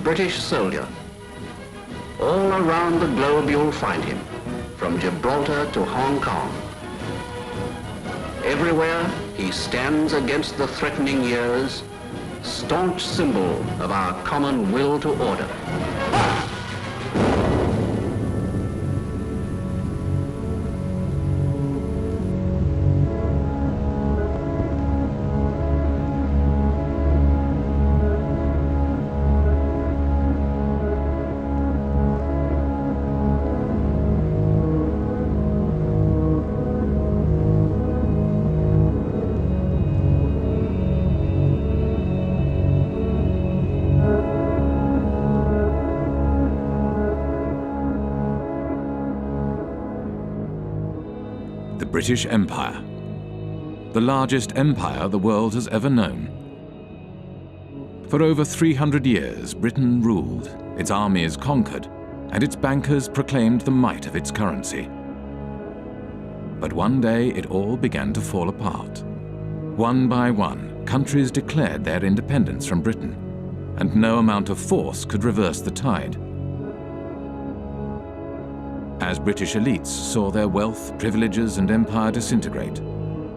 British soldier. All around the globe you'll find him, from Gibraltar to Hong Kong. Everywhere he stands against the threatening years, staunch symbol of our common will to order. The British Empire, the largest empire the world has ever known. For over 300 years, Britain ruled, its armies conquered, and its bankers proclaimed the might of its currency. But one day it all began to fall apart. One by one, countries declared their independence from Britain, and no amount of force could reverse the tide. As British elites saw their wealth, privileges, and empire disintegrate,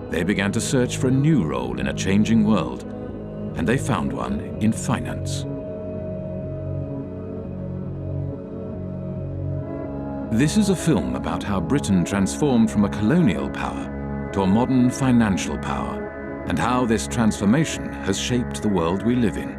they began to search for a new role in a changing world, and they found one in finance. This is a film about how Britain transformed from a colonial power to a modern financial power, and how this transformation has shaped the world we live in.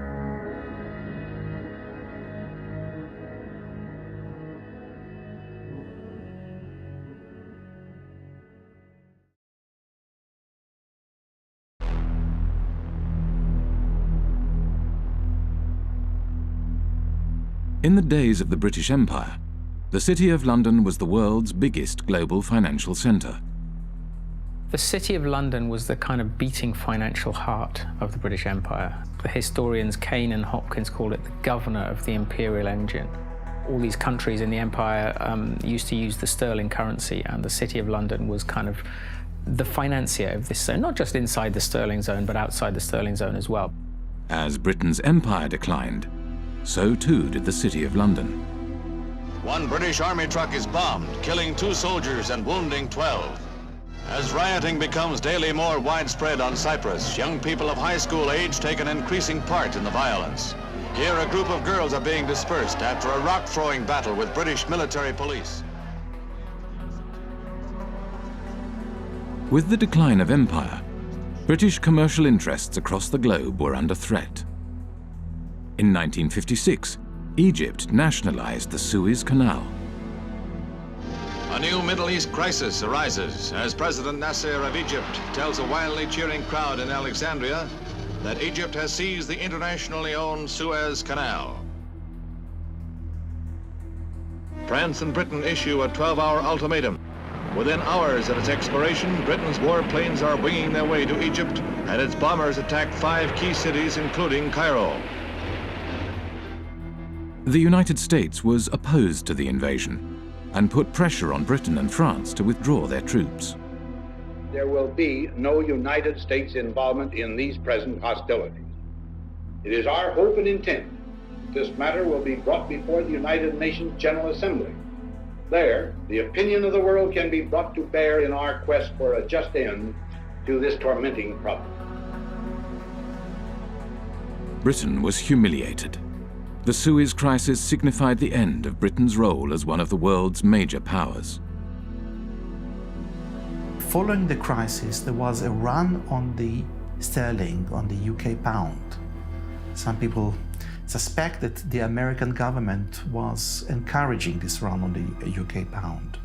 In the days of the British Empire, the City of London was the world's biggest global financial centre. The City of London was the kind of beating financial heart of the British Empire. The historians Kane and Hopkins call it the governor of the imperial engine. All these countries in the empire used to use the sterling currency, and the City of London was kind of the financier of this zone, not just inside the sterling zone, but outside the sterling zone as well. As Britain's empire declined, so too did the City of London. One British Army truck is bombed, killing 2 soldiers and wounding 12. As rioting becomes daily more widespread on Cyprus, young people of high school age take an increasing part in the violence. Here, a group of girls are being dispersed after a rock-throwing battle with British military police. With the decline of empire, British commercial interests across the globe were under threat. In 1956, Egypt nationalized the Suez Canal. A new Middle East crisis arises as President Nasser of Egypt tells a wildly cheering crowd in Alexandria that Egypt has seized the internationally owned Suez Canal. France and Britain issue a 12-hour ultimatum. Within hours of its expiration, Britain's warplanes are winging their way to Egypt, and its bombers attack 5 key cities, including Cairo. The United States was opposed to the invasion and put pressure on Britain and France to withdraw their troops. There will be no United States involvement in these present hostilities. It is our hope and intent that this matter will be brought before the United Nations General Assembly. There, the opinion of the world can be brought to bear in our quest for a just end to this tormenting problem. Britain was humiliated. The Suez Crisis signified the end of Britain's role as one of the world's major powers. Following the crisis, there was a run on the sterling, on the UK pound. Some people suspect that the American government was encouraging this run on the UK pound.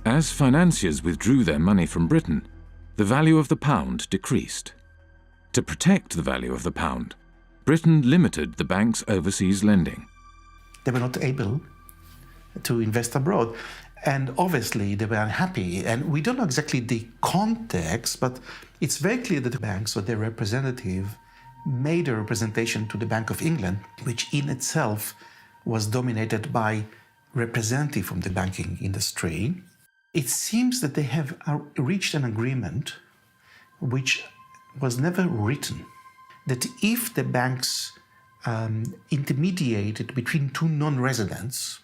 As financiers withdrew their money from Britain, the value of the pound decreased. To protect the value of the pound, Britain limited the bank's overseas lending. They were not able to invest abroad, and obviously they were unhappy. And we don't know exactly the context, but it's very clear that the banks or their representative made a representation to the Bank of England, which in itself was dominated by representatives from the banking industry. It seems that they have reached an agreement which was never written, that if the banks intermediated between two non-residents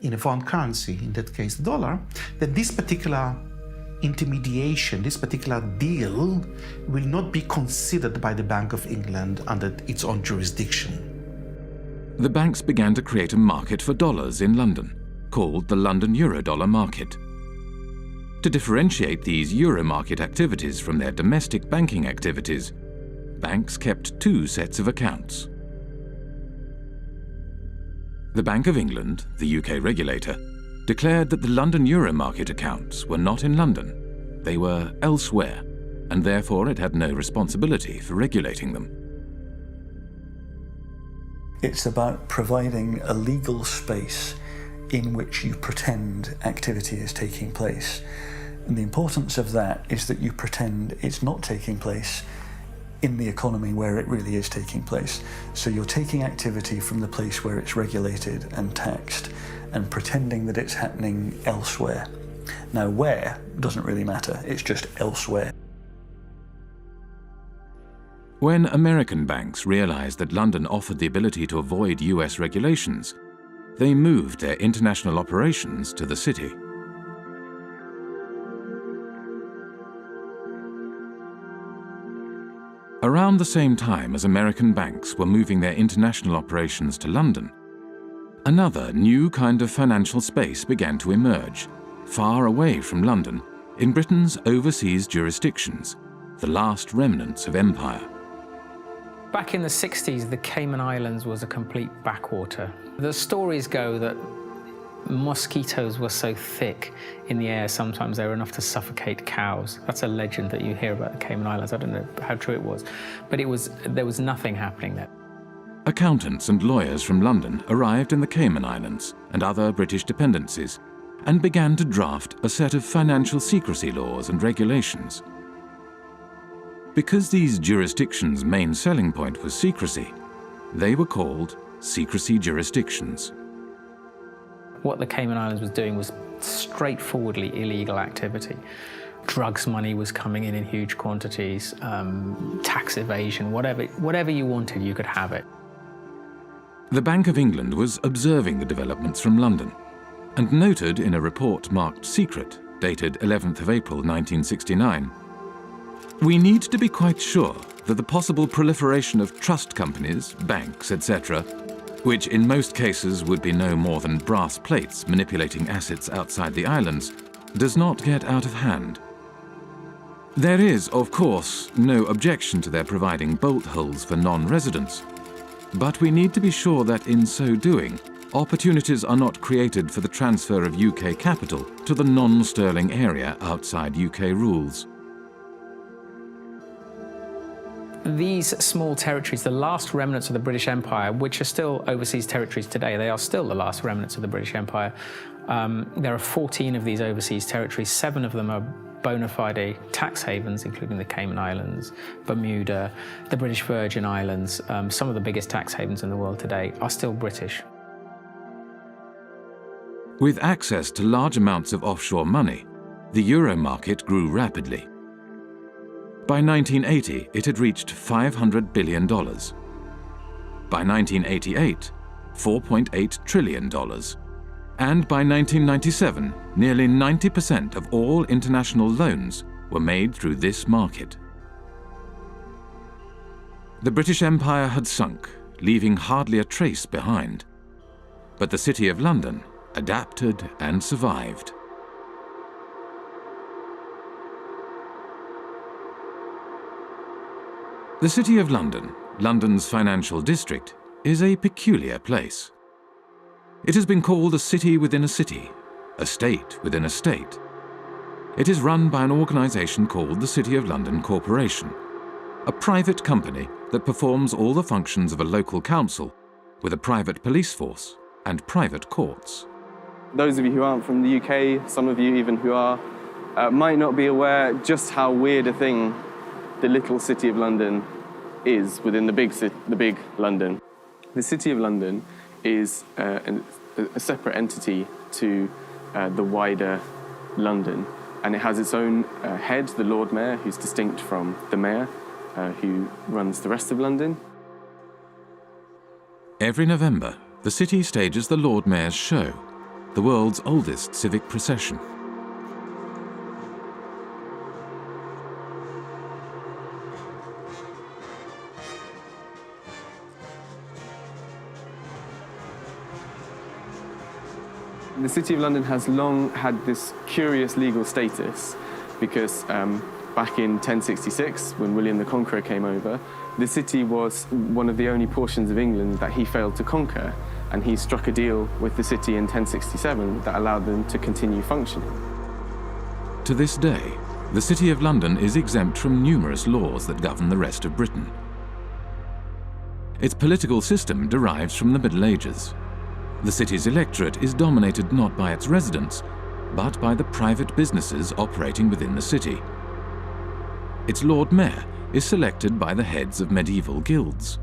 in a foreign currency, in that case the dollar, then this particular intermediation, this particular deal will not be considered by the Bank of England under its own jurisdiction. The banks began to create a market for dollars in London, called the London Eurodollar market. To differentiate these euro market activities from their domestic banking activities, banks kept two sets of accounts. The Bank of England, the UK regulator, declared that the London euro market accounts were not in London. They were elsewhere, and therefore it had no responsibility for regulating them. It's about providing a legal space in which you pretend activity is taking place. And the importance of that is that you pretend it's not taking place in the economy where it really is taking place. So you're taking activity from the place where it's regulated and taxed and pretending that it's happening elsewhere. Now, where doesn't really matter, it's just elsewhere. When American banks realized that London offered the ability to avoid US regulations, they moved their international operations to the city. Around the same time as American banks were moving their international operations to London, another new kind of financial space began to emerge, far away from London, in Britain's overseas jurisdictions, the last remnants of empire. Back in the 60s, the Cayman Islands was a complete backwater. The stories go that mosquitoes were so thick in the air, sometimes they were enough to suffocate cows. That's a legend that you hear about the Cayman Islands. I don't know how true it was, but there was nothing happening there. Accountants and lawyers from London arrived in the Cayman Islands and other British dependencies and began to draft a set of financial secrecy laws and regulations. Because these jurisdictions' main selling point was secrecy, they were called secrecy jurisdictions. What the Cayman Islands was doing was straightforwardly illegal activity. Drugs money was coming in huge quantities, tax evasion, whatever you wanted, you could have it. The Bank of England was observing the developments from London and noted in a report marked secret, dated 11th of April 1969, "We need to be quite sure that the possible proliferation of trust companies, banks, etc., which in most cases would be no more than brass plates manipulating assets outside the islands, does not get out of hand. There is, of course, no objection to their providing bolt holes for non-residents, but we need to be sure that in so doing, opportunities are not created for the transfer of UK capital to the non-sterling area outside UK rules." These small territories, the last remnants of the British Empire, which are still overseas territories today, they are still the last remnants of the British Empire. There are 14 of these overseas territories. 7 of them are bona fide tax havens, including the Cayman Islands, Bermuda, the British Virgin Islands. Some of the biggest tax havens in the world today are still British. With access to large amounts of offshore money, the euro market grew rapidly. By 1980, it had reached $500 billion. By 1988, $4.8 trillion. And by 1997, nearly 90% of all international loans were made through this market. The British Empire had sunk, leaving hardly a trace behind. But the City of London adapted and survived. The City of London, London's financial district, is a peculiar place. It has been called a city within a city, a state within a state. It is run by an organisation called the City of London Corporation, a private company that performs all the functions of a local council with a private police force and private courts. Those of you who aren't from the UK, some of you even who are, might not be aware just how weird a thing the little City of London is within the big London. The City of London is a separate entity to the wider London, and it has its own head, the Lord Mayor, who's distinct from the Mayor, who runs the rest of London. Every November, the city stages the Lord Mayor's Show, the world's oldest civic procession. The City of London has long had this curious legal status because back in 1066, when William the Conqueror came over, the city was one of the only portions of England that he failed to conquer, and he struck a deal with the city in 1067 that allowed them to continue functioning. To this day, the City of London is exempt from numerous laws that govern the rest of Britain. Its political system derives from the Middle Ages. The city's electorate is dominated not by its residents, but by the private businesses operating within the city. Its Lord Mayor is selected by the heads of medieval guilds.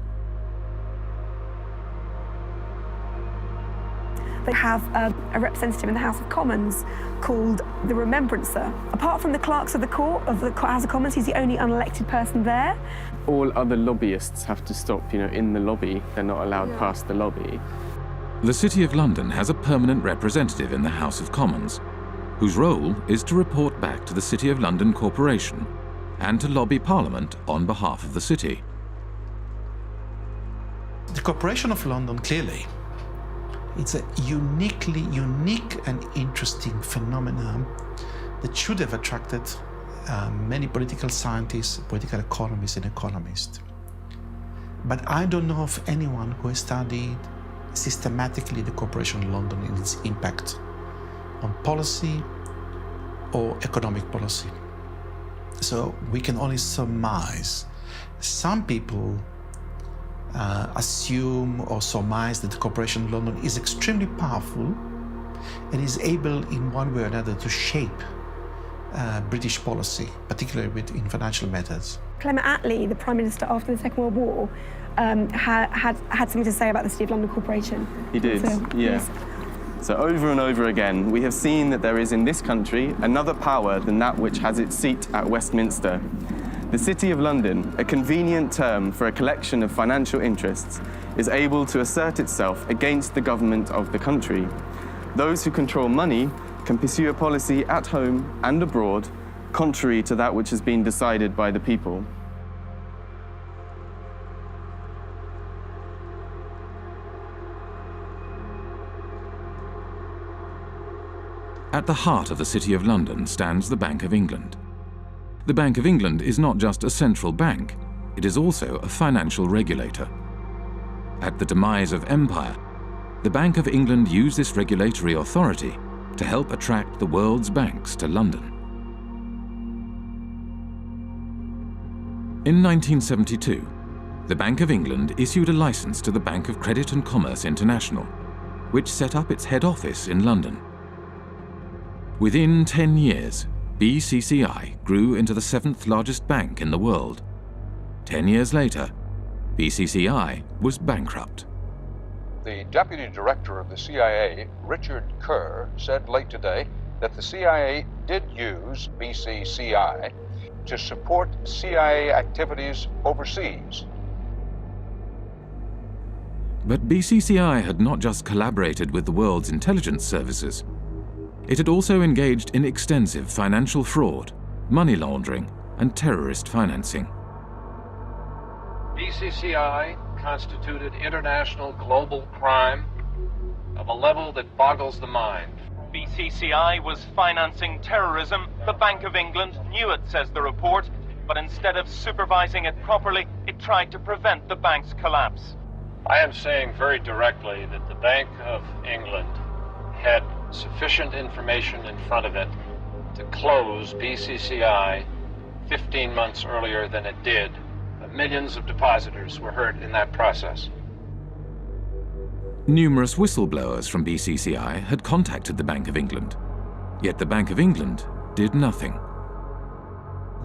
They have a representative in the House of Commons called the Remembrancer. Apart from the clerks of the court of the House of Commons, he's the only unelected person there. All other lobbyists have to stop, in the lobby. They're not allowed past the lobby. The City of London has a permanent representative in the House of Commons, whose role is to report back to the City of London Corporation and to lobby Parliament on behalf of the city. The Corporation of London, clearly, it's a unique and interesting phenomenon that should have attracted many political scientists, political economists. But I don't know of anyone who has studied systematically the Corporation of London and its impact on policy or economic policy. So we can only surmise. Some people assume or surmise that the Corporation of London is extremely powerful and is able in one way or another to shape British policy, particularly in financial matters. Clement Attlee, the Prime Minister after the Second World War, had something to say about the City of London Corporation. He did, So, yeah. So over and over again, we have seen that there is in this country another power than that which has its seat at Westminster. The City of London, a convenient term for a collection of financial interests, is able to assert itself against the government of the country. Those who control money can pursue a policy at home and abroad, contrary to that which has been decided by the people. At the heart of the City of London stands the Bank of England. The Bank of England is not just a central bank, it is also a financial regulator. At the demise of empire, the Bank of England used this regulatory authority to help attract the world's banks to London. In 1972, the Bank of England issued a license to the Bank of Credit and Commerce International, which set up its head office in London. Within 10 years, BCCI grew into the 7th largest bank in the world. 10 years later, BCCI was bankrupt. The deputy director of the CIA, Richard Kerr, said late today that the CIA did use BCCI to support CIA activities overseas. But BCCI had not just collaborated with the world's intelligence services. It had also engaged in extensive financial fraud, money laundering, and terrorist financing. BCCI constituted international global crime of a level that boggles the mind. BCCI was financing terrorism. The Bank of England knew it, says the report, but instead of supervising it properly, it tried to prevent the bank's collapse. I am saying very directly that the Bank of England had sufficient information in front of it to close BCCI 15 months earlier than it did. Millions of depositors were hurt in that process. Numerous whistleblowers from BCCI had contacted the Bank of England, yet the Bank of England did nothing.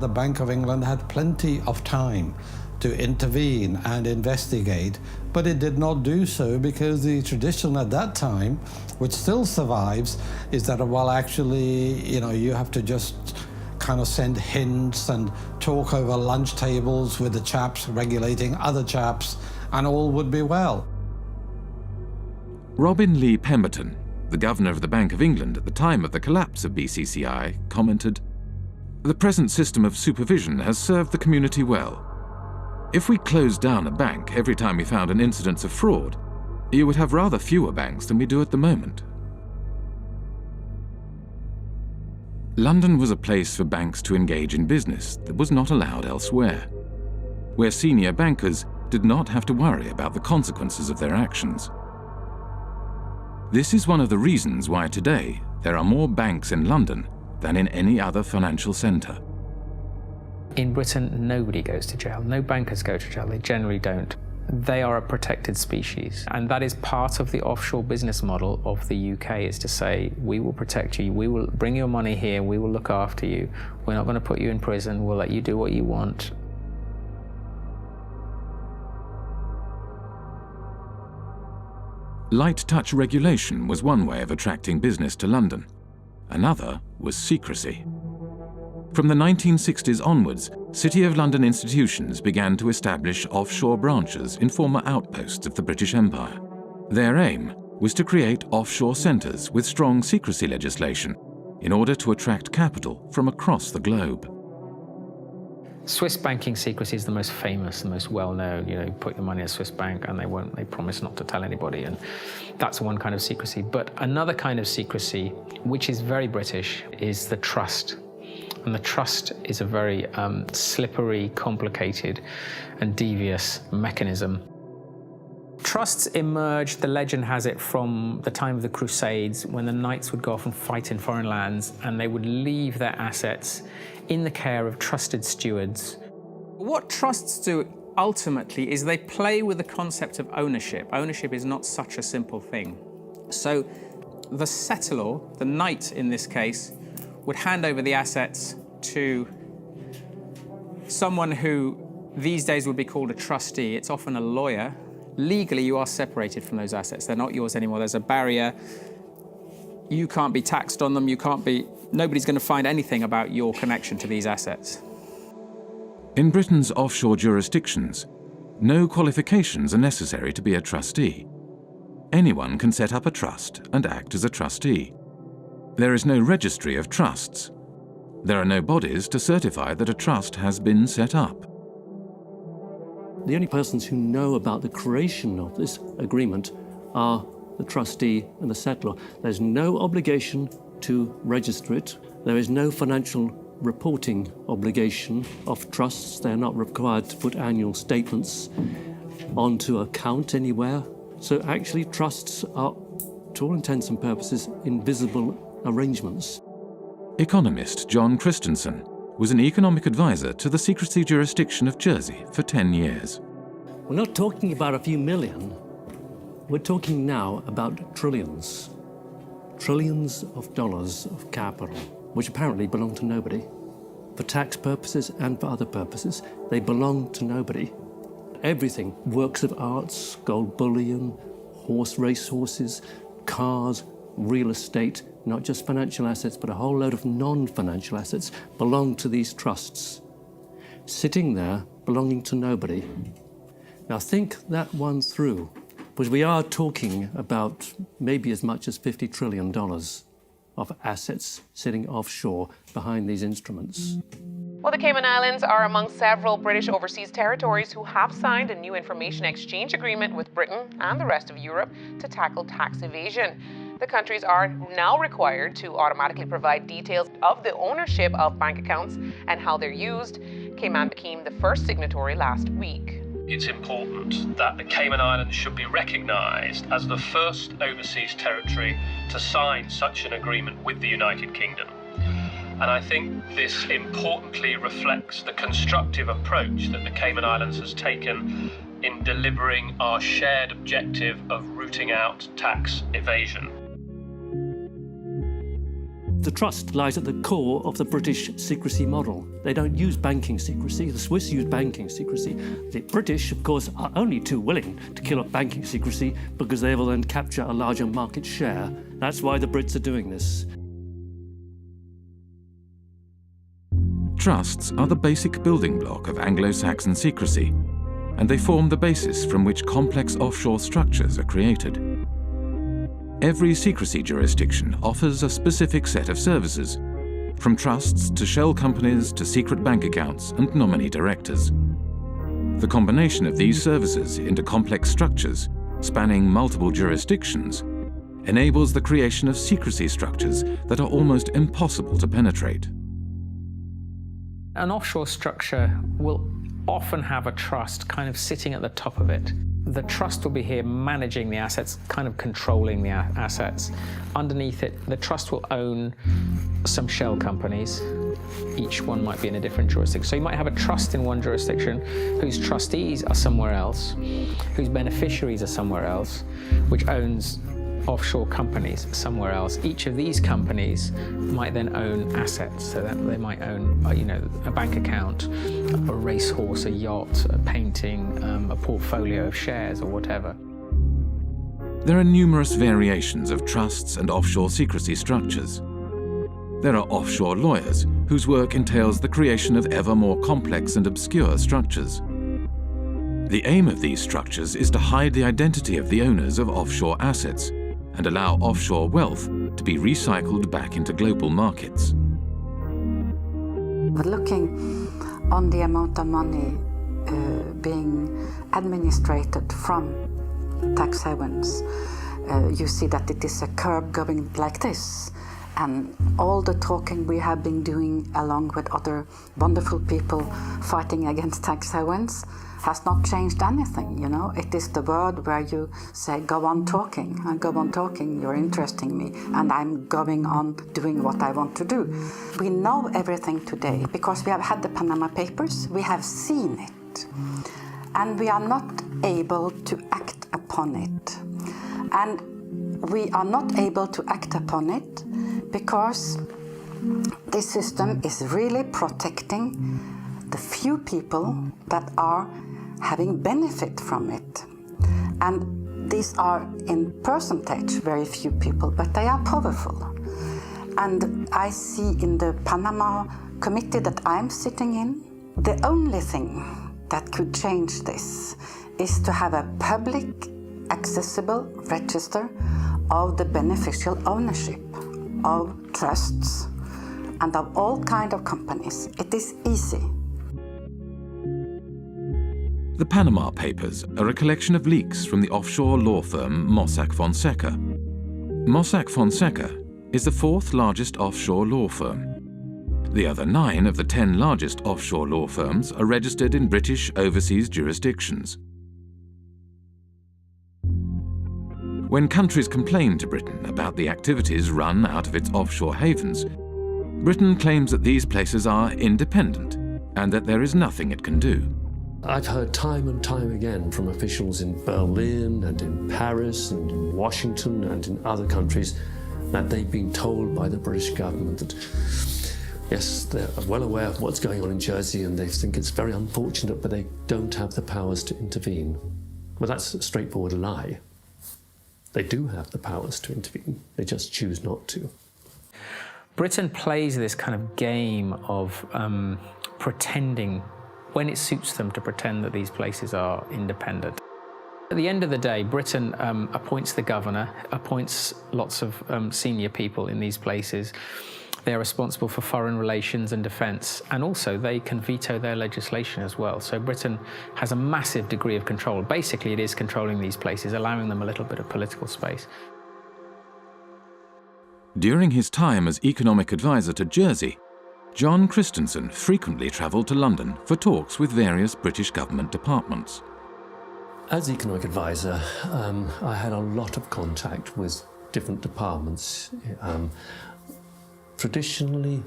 The Bank of England had plenty of time to intervene and investigate, but it did not do so because the tradition at that time, which still survives, is that, well, actually, you have to just kind of send hints and talk over lunch tables with the chaps regulating other chaps, and all would be well. Robin Lee Pemberton, the governor of the Bank of England at the time of the collapse of BCCI, commented, "The present system of supervision has served the community well. If we closed down a bank every time we found an incidence of fraud, you would have rather fewer banks than we do at the moment." London was a place for banks to engage in business that was not allowed elsewhere, where senior bankers did not have to worry about the consequences of their actions. This is one of the reasons why today there are more banks in London than in any other financial centre. In Britain, nobody goes to jail. No bankers go to jail. They generally don't. They are a protected species. And that is part of the offshore business model of the UK, is to say, we will protect you, we will bring your money here, we will look after you. We're not going to put you in prison, we'll let you do what you want. Light touch regulation was one way of attracting business to London. Another was secrecy. From the 1960s onwards, City of London institutions began to establish offshore branches in former outposts of the British Empire. Their aim was to create offshore centres with strong secrecy legislation in order to attract capital from across the globe. Swiss banking secrecy is the most famous, the most well-known. You know, you put your money in a Swiss bank and they promise not to tell anybody, and that's one kind of secrecy. But another kind of secrecy, which is very British, is the trust. And the trust is a very slippery, complicated and devious mechanism. Trusts emerged, the legend has it, from the time of the Crusades, when the knights would go off and fight in foreign lands, and they would leave their assets in the care of trusted stewards. What trusts do ultimately is they play with the concept of ownership. Ownership is not such a simple thing. So the settlor, the knight in this case, would hand over the assets to someone who these days would be called a trustee. It's often a lawyer. Legally, you are separated from those assets. They're not yours anymore. There's a barrier. You can't be taxed on them. Nobody's going to find anything about your connection to these assets. In Britain's offshore jurisdictions, no qualifications are necessary to be a trustee. Anyone can set up a trust and act as a trustee. There is no registry of trusts. There are no bodies to certify that a trust has been set up. The only persons who know about the creation of this agreement are the trustee and the settlor. There's no obligation to register it. There is no financial reporting obligation of trusts. They're not required to put annual statements onto account anywhere. So actually trusts are, to all intents and purposes, invisible arrangements. Economist John Christensen was an economic advisor to the secrecy jurisdiction of Jersey for 10 years. We're not talking about a few million. We're talking now about trillions. Trillions of dollars of capital, which apparently belong to nobody. For tax purposes and for other purposes, they belong to nobody. Everything, works of arts, gold bullion, racehorses, cars, real estate, not just financial assets, but a whole load of non-financial assets belong to these trusts, sitting there belonging to nobody. Now think that one through, because we are talking about maybe as much as $50 trillion of assets sitting offshore behind these instruments. Well, the Cayman Islands are among several British overseas territories who have signed a new information exchange agreement with Britain and the rest of Europe to tackle tax evasion. The countries are now required to automatically provide details of the ownership of bank accounts and how they're used. Cayman became the first signatory last week. It's important that the Cayman Islands should be recognised as the first overseas territory to sign such an agreement with the United Kingdom. And I think this importantly reflects the constructive approach that the Cayman Islands has taken in delivering our shared objective of rooting out tax evasion. The trust lies at the core of the British secrecy model. They don't use banking secrecy. The Swiss use banking secrecy. The British, of course, are only too willing to kill off banking secrecy because they will then capture a larger market share. That's why the Brits are doing this. Trusts are the basic building block of Anglo-Saxon secrecy, and they form the basis from which complex offshore structures are created. Every secrecy jurisdiction offers a specific set of services, from trusts to shell companies to secret bank accounts and nominee directors. The combination of these services into complex structures, spanning multiple jurisdictions, enables the creation of secrecy structures that are almost impossible to penetrate. An offshore structure will often have a trust kind of sitting at the top of it. The trust will be here managing the assets, kind of controlling the assets. Underneath it, the trust will own some shell companies. Each one might be in a different jurisdiction. So you might have a trust in one jurisdiction whose trustees are somewhere else, whose beneficiaries are somewhere else, which owns offshore companies somewhere else. Each of these companies might then own assets, so that they might own, a bank account, a racehorse, a yacht, a painting, a portfolio of shares or whatever. There are numerous variations of trusts and offshore secrecy structures. There are offshore lawyers whose work entails the creation of ever more complex and obscure structures. The aim of these structures is to hide the identity of the owners of offshore assets and allow offshore wealth to be recycled back into global markets. But looking on the amount of money being administrated from tax havens, you see that it is a curve going like this. And all the talking we have been doing along with other wonderful people fighting against tax havens has not changed anything, It is the word where you say, go on talking, you're interesting me, and I'm going on doing what I want to do. We know everything today because we have had the Panama Papers, we have seen it, and we are not able to act upon it. And we are not able to act upon it because this system is really protecting the few people that are having benefit from it. And these are in percentage very few people, but they are powerful. And I see in the Panama committee that I'm sitting in, the only thing that could change this is to have a public accessible register of the beneficial ownership of trusts and of all kinds of companies. It is easy. The Panama Papers are a collection of leaks from the offshore law firm Mossack Fonseca. Mossack Fonseca is the fourth largest offshore law firm. The other 9 of the 10 largest offshore law firms are registered in British overseas jurisdictions. When countries complain to Britain about the activities run out of its offshore havens, Britain claims that these places are independent and that there is nothing it can do. I've heard time and time again from officials in Berlin and in Paris and in Washington and in other countries that they've been told by the British government that, yes, they're well aware of what's going on in Jersey and they think it's very unfortunate, but they don't have the powers to intervene. Well, that's a straightforward lie. They do have the powers to intervene. They just choose not to. Britain plays this kind of game of pretending, when it suits them, to pretend that these places are independent. At the end of the day, Britain appoints the governor, appoints lots of senior people in these places. They're responsible for foreign relations and defence, and also they can veto their legislation as well. So Britain has a massive degree of control. Basically, it is controlling these places, allowing them a little bit of political space. During his time as economic advisor to Jersey, John Christensen frequently travelled to London for talks with various British government departments. As economic advisor, I had a lot of contact with different departments. Traditionally,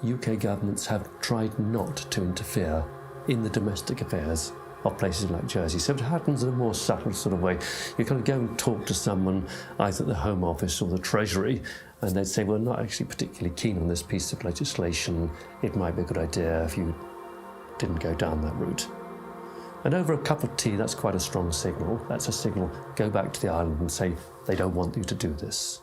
UK governments have tried not to interfere in the domestic affairs of places like Jersey, so it happens in a more subtle sort of way. You kind of go and talk to someone, either at the Home Office or the Treasury, and they'd say, well, we're not actually particularly keen on this piece of legislation. It might be a good idea if you didn't go down that route. And over a cup of tea, that's quite a strong signal. That's a signal, go back to the island and say, they don't want you to do this.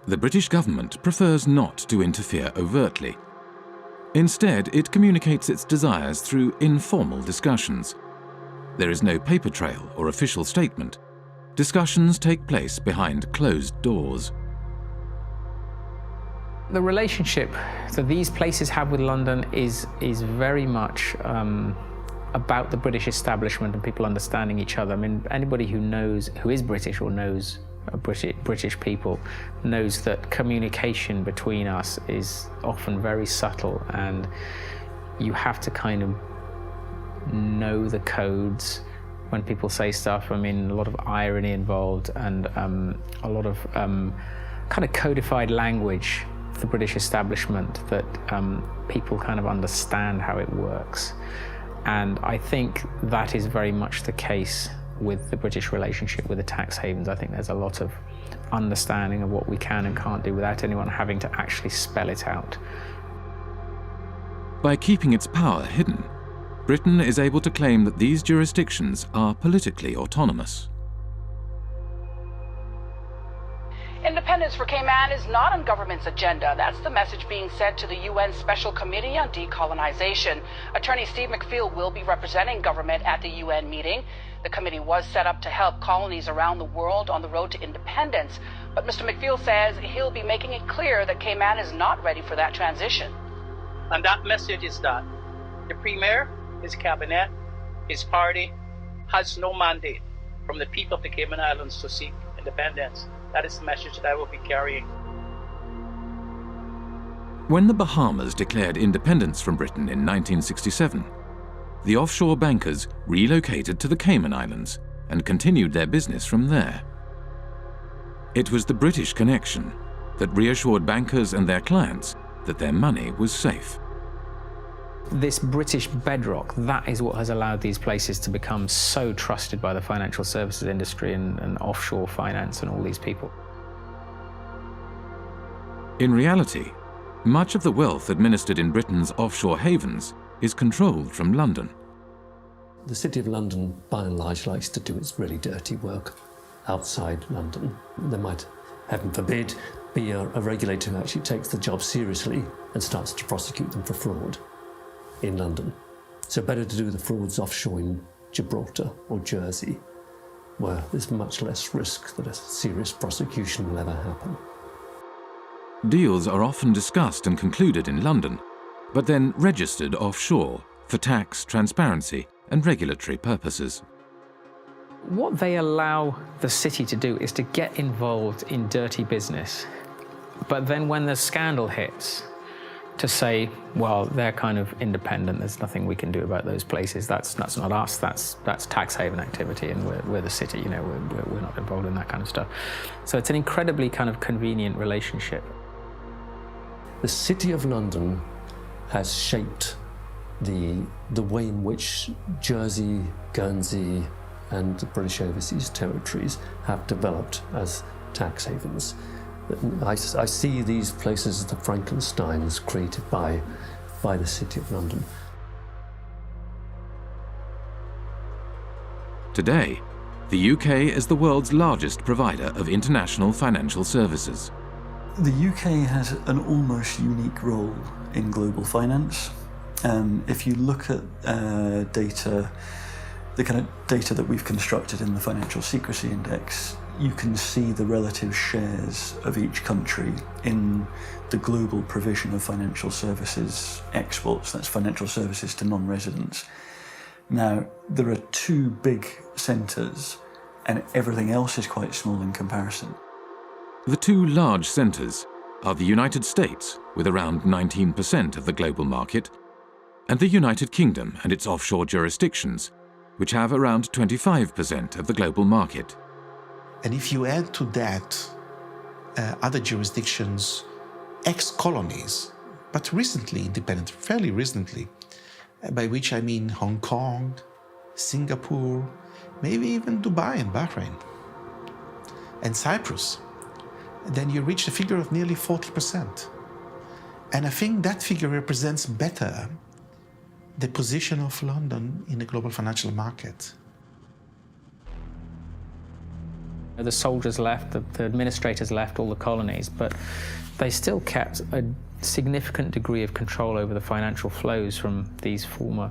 The British government prefers not to interfere overtly. Instead, it communicates its desires through informal discussions. There is no paper trail or official statement, discussions take place behind closed doors. The relationship that these places have with London is very much about the British establishment and people understanding each other. I mean, anybody who is British or knows British people knows that communication between us is often very subtle, and you have to kind of know the codes when people say stuff. I mean, a lot of irony involved and a lot of kind of codified language, the British establishment, that people kind of understand how it works. And I think that is very much the case with the British relationship with the tax havens. I think there's a lot of understanding of what we can and can't do without anyone having to actually spell it out. By keeping its power hidden, Britain is able to claim that these jurisdictions are politically autonomous. Independence for Cayman is not on government's agenda. That's the message being sent to the UN Special Committee on Decolonization. Attorney Steve McPhail will be representing government at the UN meeting. The committee was set up to help colonies around the world on the road to independence. But Mr. McPhail says he'll be making it clear that Cayman is not ready for that transition. And that message is that the Premier, his cabinet, his party has no mandate from the people of the Cayman Islands to seek independence. That is the message that I will be carrying. When the Bahamas declared independence from Britain in 1967, the offshore bankers relocated to the Cayman Islands and continued their business from there. It was the British connection that reassured bankers and their clients that their money was safe. This British bedrock, that is what has allowed these places to become so trusted by the financial services industry and offshore finance and all these people. In reality, much of the wealth administered in Britain's offshore havens is controlled from London. The City of London, by and large, likes to do its really dirty work outside London. There might, heaven forbid, be a regulator who actually takes the job seriously and starts to prosecute them for fraud in London. So better to do the frauds offshore in Gibraltar or Jersey, where there's much less risk that a serious prosecution will ever happen. Deals are often discussed and concluded in London, but then registered offshore for tax, transparency, and regulatory purposes. What they allow the city to do is to get involved in dirty business, but then when the scandal hits, to say, well, they're kind of independent, there's nothing we can do about those places, that's not us, that's tax haven activity, and we're the city, you know, we're not involved in that kind of stuff. So it's an incredibly kind of convenient relationship. The City of London has shaped the way in which Jersey, Guernsey, and the British Overseas Territories have developed as tax havens. I see these places as the Frankensteins created by the City of London. Today, the UK is the world's largest provider of international financial services. The UK has an almost unique role in global finance. If you look at data, the kind of data that we've constructed in the Financial Secrecy Index, you can see the relative shares of each country in the global provision of financial services exports. That's financial services to non-residents. Now, there are two big centres, and everything else is quite small in comparison. The two large centres are the United States, with around 19% of the global market, and the United Kingdom and its offshore jurisdictions, which have around 25% of the global market. And if you add to that other jurisdictions, ex-colonies, but recently independent, fairly recently, by which I mean Hong Kong, Singapore, maybe even Dubai and Bahrain, and Cyprus, then you reach a figure of nearly 40%. And I think that figure represents better the position of London in the global financial market. The soldiers left, the administrators left, all the colonies, but they still kept a significant degree of control over the financial flows from these former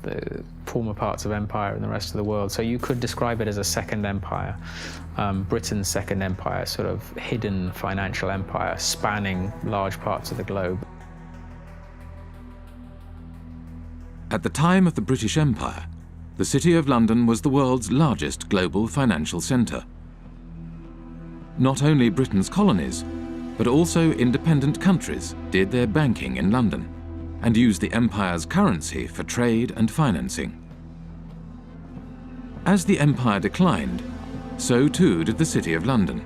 the former parts of empire in the rest of the world. So you could describe it as a second empire, Britain's second empire, sort of hidden financial empire spanning large parts of the globe. At the time of the British Empire, the City of London was the world's largest global financial centre. Not only Britain's colonies, but also independent countries did their banking in London and used the empire's currency for trade and financing. As the empire declined, so too did the City of London.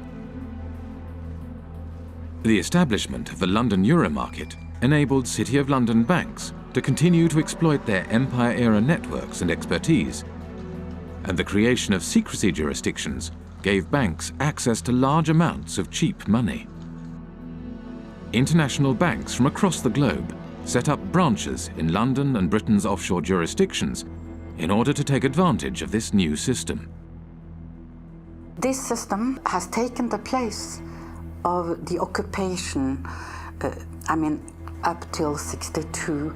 The establishment of the London Euromarket enabled City of London banks to continue to exploit their empire-era networks and expertise, and the creation of secrecy jurisdictions gave banks access to large amounts of cheap money. International banks from across the globe set up branches in London and Britain's offshore jurisdictions in order to take advantage of this new system. This system has taken the place of the occupation, up till 62.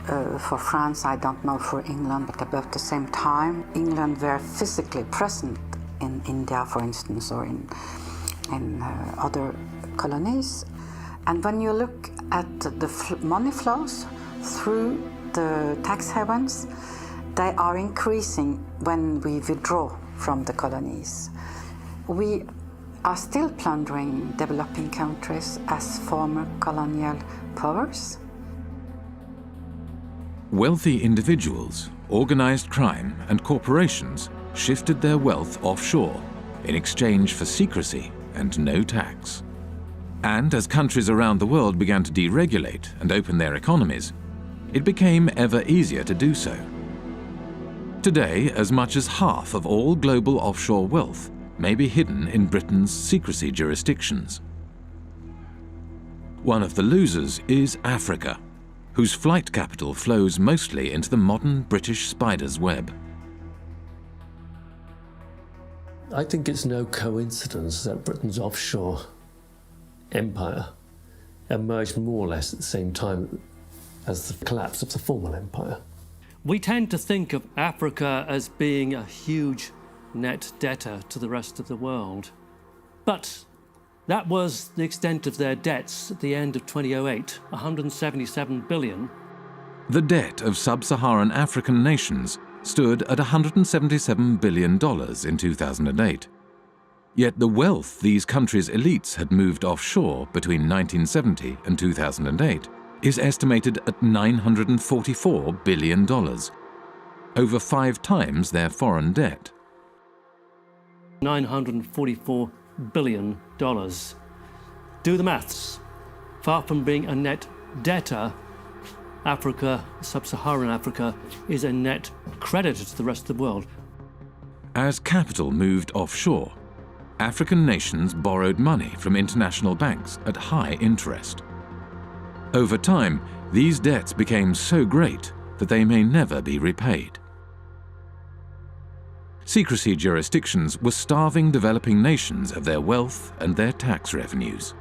For France, I don't know for England, but about the same time, England were physically present in India, for instance, or in other colonies. And when you look at the money flows through the tax havens, they are increasing when we withdraw from the colonies. We are still plundering developing countries as former colonial powers. Wealthy individuals, organized crime, and corporations shifted their wealth offshore in exchange for secrecy and no tax. And as countries around the world began to deregulate and open their economies, it became ever easier to do so. Today, as much as half of all global offshore wealth may be hidden in Britain's secrecy jurisdictions. One of the losers is Africa, whose flight capital flows mostly into the modern British spider's web. I think it's no coincidence that Britain's offshore empire emerged more or less at the same time as the collapse of the former empire. We tend to think of Africa as being a huge net debtor to the rest of the world. But that was the extent of their debts at the end of 2008, 177 billion. The debt of sub-Saharan African nations stood at $177 billion in 2008. Yet the wealth these countries' elites had moved offshore between 1970 and 2008 is estimated at $944 billion, over 5 times their foreign debt. $944 billion. Do the maths. Far from being a net debtor, Africa, sub-Saharan Africa, is a net creditor to the rest of the world. As capital moved offshore, African nations borrowed money from international banks at high interest. Over time, these debts became so great that they may never be repaid. Secrecy jurisdictions were starving developing nations of their wealth and their tax revenues.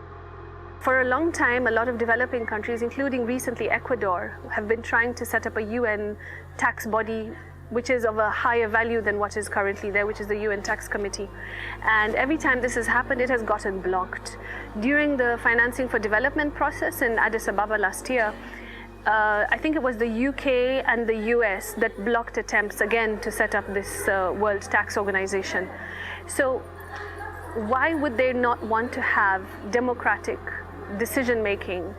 For a long time, a lot of developing countries, including recently Ecuador, have been trying to set up a UN tax body which is of a higher value than what is currently there, which is the UN Tax Committee. And every time this has happened, it has gotten blocked. During the financing for development process in Addis Ababa last year, I think it was the UK and the US that blocked attempts again to set up this World Tax Organization. So why would they not want to have democratic decision-making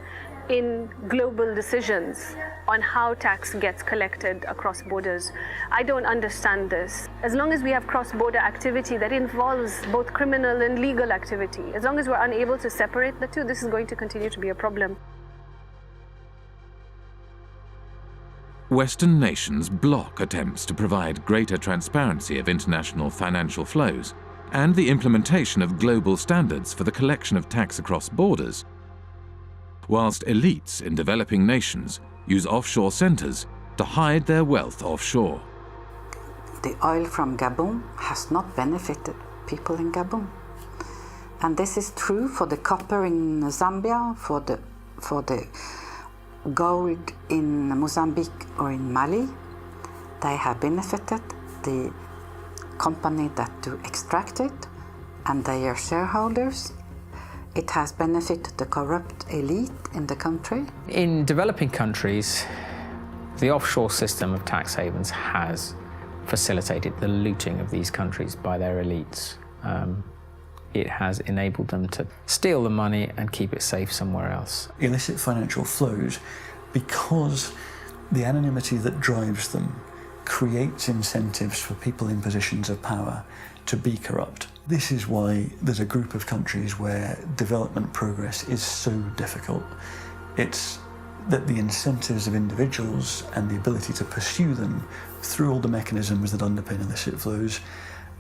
in global decisions on how tax gets collected across borders? I don't understand this. As long as we have cross-border activity that involves both criminal and legal activity, as long as we're unable to separate the two, this is going to continue to be a problem. Western nations block attempts to provide greater transparency of international financial flows and the implementation of global standards for the collection of tax across borders, whilst elites in developing nations use offshore centres to hide their wealth offshore. The oil from Gabon has not benefited people in Gabon. And this is true for the copper in Zambia, for the gold in Mozambique or in Mali. they have benefited the company that do extract it and their shareholders. It has benefited the corrupt elite in the country. In developing countries, the offshore system of tax havens has facilitated the looting of these countries by their elites. It has enabled them to steal the money and keep it safe somewhere else. Illicit financial flows, because the anonymity that drives them creates incentives for people in positions of power to be corrupt. This is why there's a group of countries where development progress is so difficult. It's that the incentives of individuals and the ability to pursue them through all the mechanisms that underpin illicit flows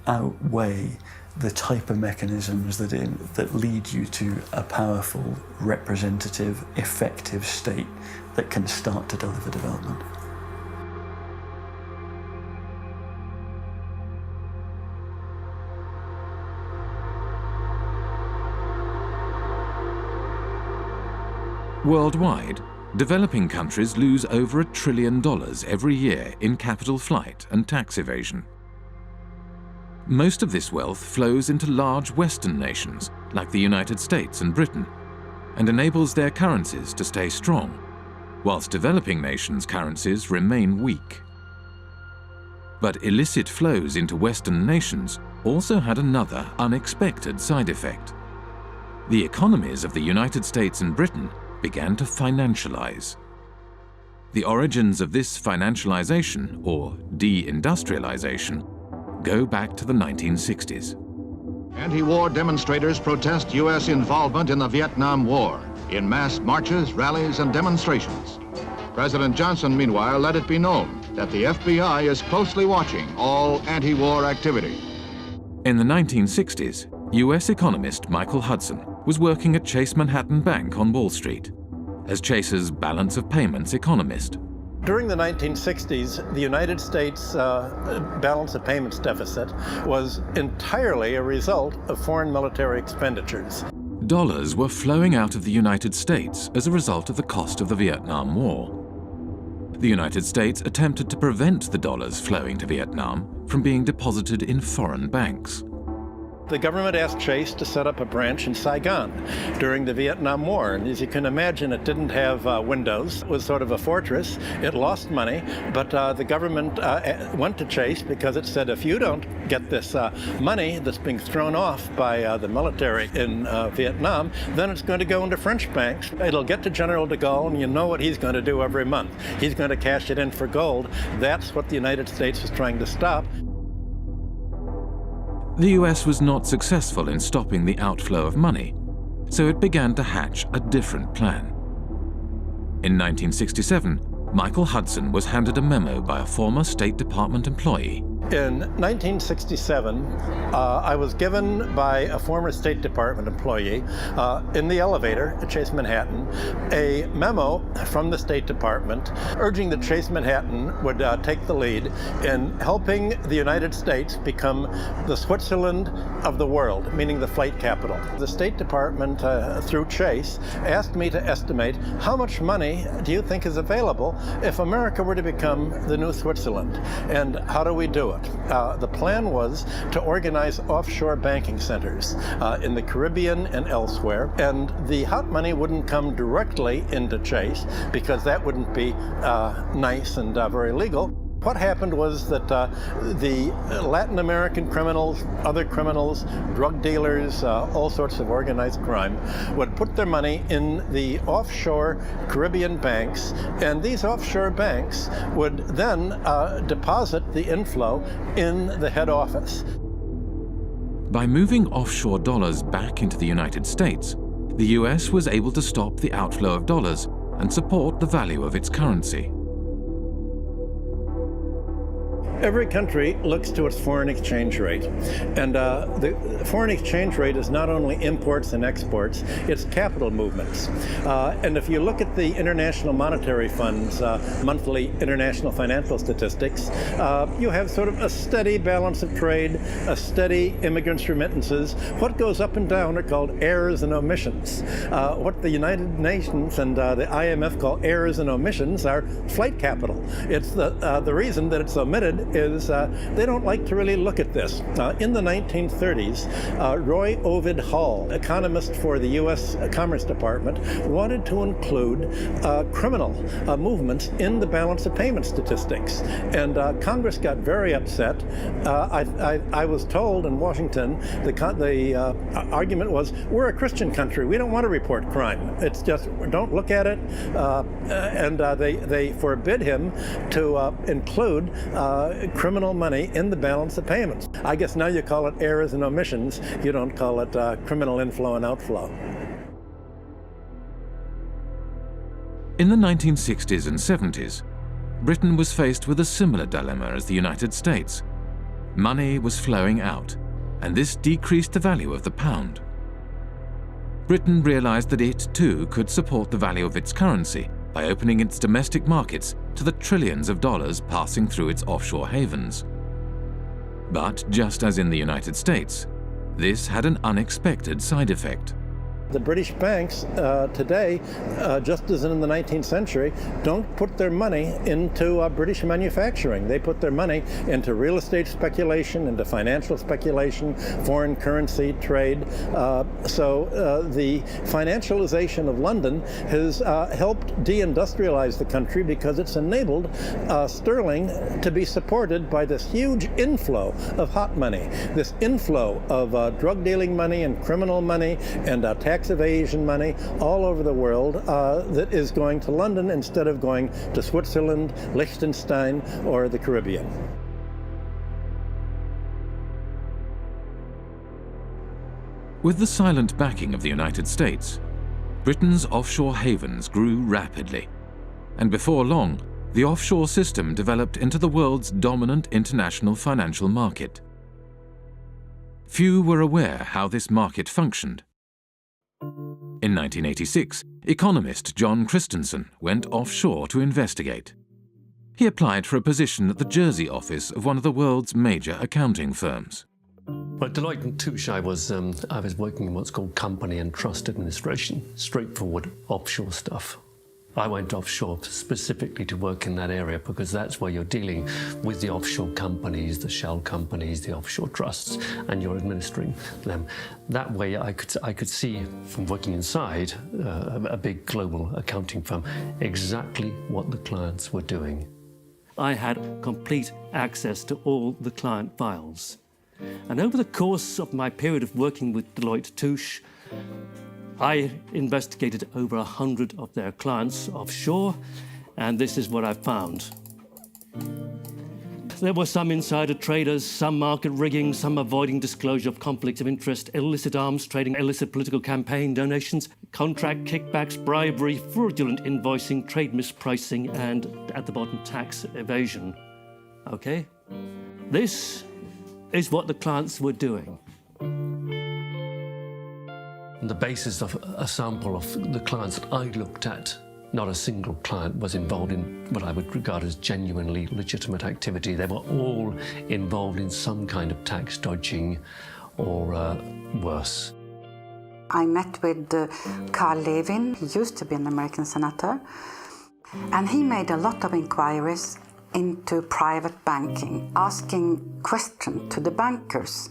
outweigh the type of mechanisms that lead you to a powerful, representative, effective state that can start to deliver development. Worldwide, developing countries lose over $1 trillion every year in capital flight and tax evasion. Most of this wealth flows into large Western nations like the United States and Britain and enables their currencies to stay strong, whilst developing nations' currencies remain weak. But illicit flows into Western nations also had another unexpected side effect. The economies of the United States and Britain began to financialize. The origins of this financialization, or deindustrialization, go back to the 1960s. Anti-war demonstrators protest U.S. involvement in the Vietnam War in mass marches, rallies, and demonstrations. President Johnson, meanwhile, let it be known that the FBI is closely watching all anti-war activity. In the 1960s, U.S. economist Michael Hudson was working at Chase Manhattan Bank on Wall Street as Chase's balance of payments economist. During the 1960s, the United States balance of payments deficit was entirely a result of foreign military expenditures. Dollars were flowing out of the United States as a result of the cost of the Vietnam War. The United States attempted to prevent the dollars flowing to Vietnam from being deposited in foreign banks. The government asked Chase to set up a branch in Saigon during the Vietnam War. And as you can imagine, it didn't have windows. It was sort of a fortress. It lost money, but the government went to Chase because it said, if you don't get this money that's being thrown off by the military in Vietnam, then it's going to go into French banks. It'll get to General de Gaulle, and you know what he's going to do every month. He's going to cash it in for gold. That's what the United States was trying to stop. The US was not successful in stopping the outflow of money, so it began to hatch a different plan. In 1967, Michael Hudson was handed a memo by a former State Department employee. In 1967, I was given by a former State Department employee in the elevator at Chase Manhattan a memo from the State Department urging that Chase Manhattan would take the lead in helping the United States become the Switzerland of the world, meaning the flight capital. The State Department, through Chase, asked me to estimate how much money do you think is available if America were to become the new Switzerland, and how do we do it? The plan was to organize offshore banking centers in the Caribbean and elsewhere, and the hot money wouldn't come directly into Chase because that wouldn't be nice and very legal. What happened was that the Latin American criminals, other criminals, drug dealers, all sorts of organized crime, would put their money in the offshore Caribbean banks, and these offshore banks would then deposit the inflow in the head office. By moving offshore dollars back into the United States, the US was able to stop the outflow of dollars and support the value of its currency. Every country looks to its foreign exchange rate. And the foreign exchange rate is not only imports and exports, it's capital movements. And if you look at the International Monetary Fund's monthly international financial statistics, you have sort of a steady balance of trade, a steady immigrants' remittances. What goes up and down are called errors and omissions. What the United Nations and the IMF call errors and omissions are flight capital. It's the reason that it's omitted is they don't like to really look at this. In the 1930s, Roy Ovid Hall, economist for the U.S. Commerce Department, wanted to include criminal movements in the balance of payment statistics. And Congress got very upset. I was told in Washington the argument was, we're a Christian country. We don't want to report crime. It's just, don't look at it. And they forbid him to include criminal money in the balance of payments. I guess now you call it errors and omissions. You don't call it criminal inflow and outflow. In the 1960s and 70s, Britain was faced with a similar dilemma as the United States. Money was flowing out, and this decreased the value of the pound. Britain realized that it, too, could support the value of its currency by opening its domestic markets to the trillions of dollars passing through its offshore havens. But just as in the United States, this had an unexpected side effect. The British banks today, just as in the 19th century, don't put their money into British manufacturing. They put their money into real estate speculation, into financial speculation, foreign currency trade. So the financialization of London has helped deindustrialize the country because it's enabled sterling to be supported by this huge inflow of hot money, this inflow of drug dealing money and criminal money and tax evasion money all over the world that is going to London instead of going to Switzerland, Liechtenstein, or the Caribbean. With the silent backing of the United States, Britain's offshore havens grew rapidly, and before long, the offshore system developed into the world's dominant international financial market. Few were aware how this market functioned. In 1986, economist John Christensen went offshore to investigate. He applied for a position at the Jersey office of one of the world's major accounting firms. Well, at Deloitte & Touche, I was working in what's called company and trust administration, straightforward offshore stuff. I went offshore specifically to work in that area because that's where you're dealing with the offshore companies, the shell companies, the offshore trusts, and you're administering them. That way I could see from working inside a big global accounting firm exactly what the clients were doing. I had complete access to all the client files. And over the course of my period of working with Deloitte & Touche, I investigated over 100 of their clients offshore, and this is what I found. There were some insider traders, some market rigging, some avoiding disclosure of conflicts of interest, illicit arms trading, illicit political campaign donations, contract kickbacks, bribery, fraudulent invoicing, trade mispricing, and, at the bottom, tax evasion. Okay? This is what the clients were doing. On the basis of a sample of the clients that I looked at, not a single client was involved in what I would regard as genuinely legitimate activity. They were all involved in some kind of tax dodging or worse. I met with Carl Levin. He used to be an American senator. And he made a lot of inquiries into private banking, asking questions to the bankers.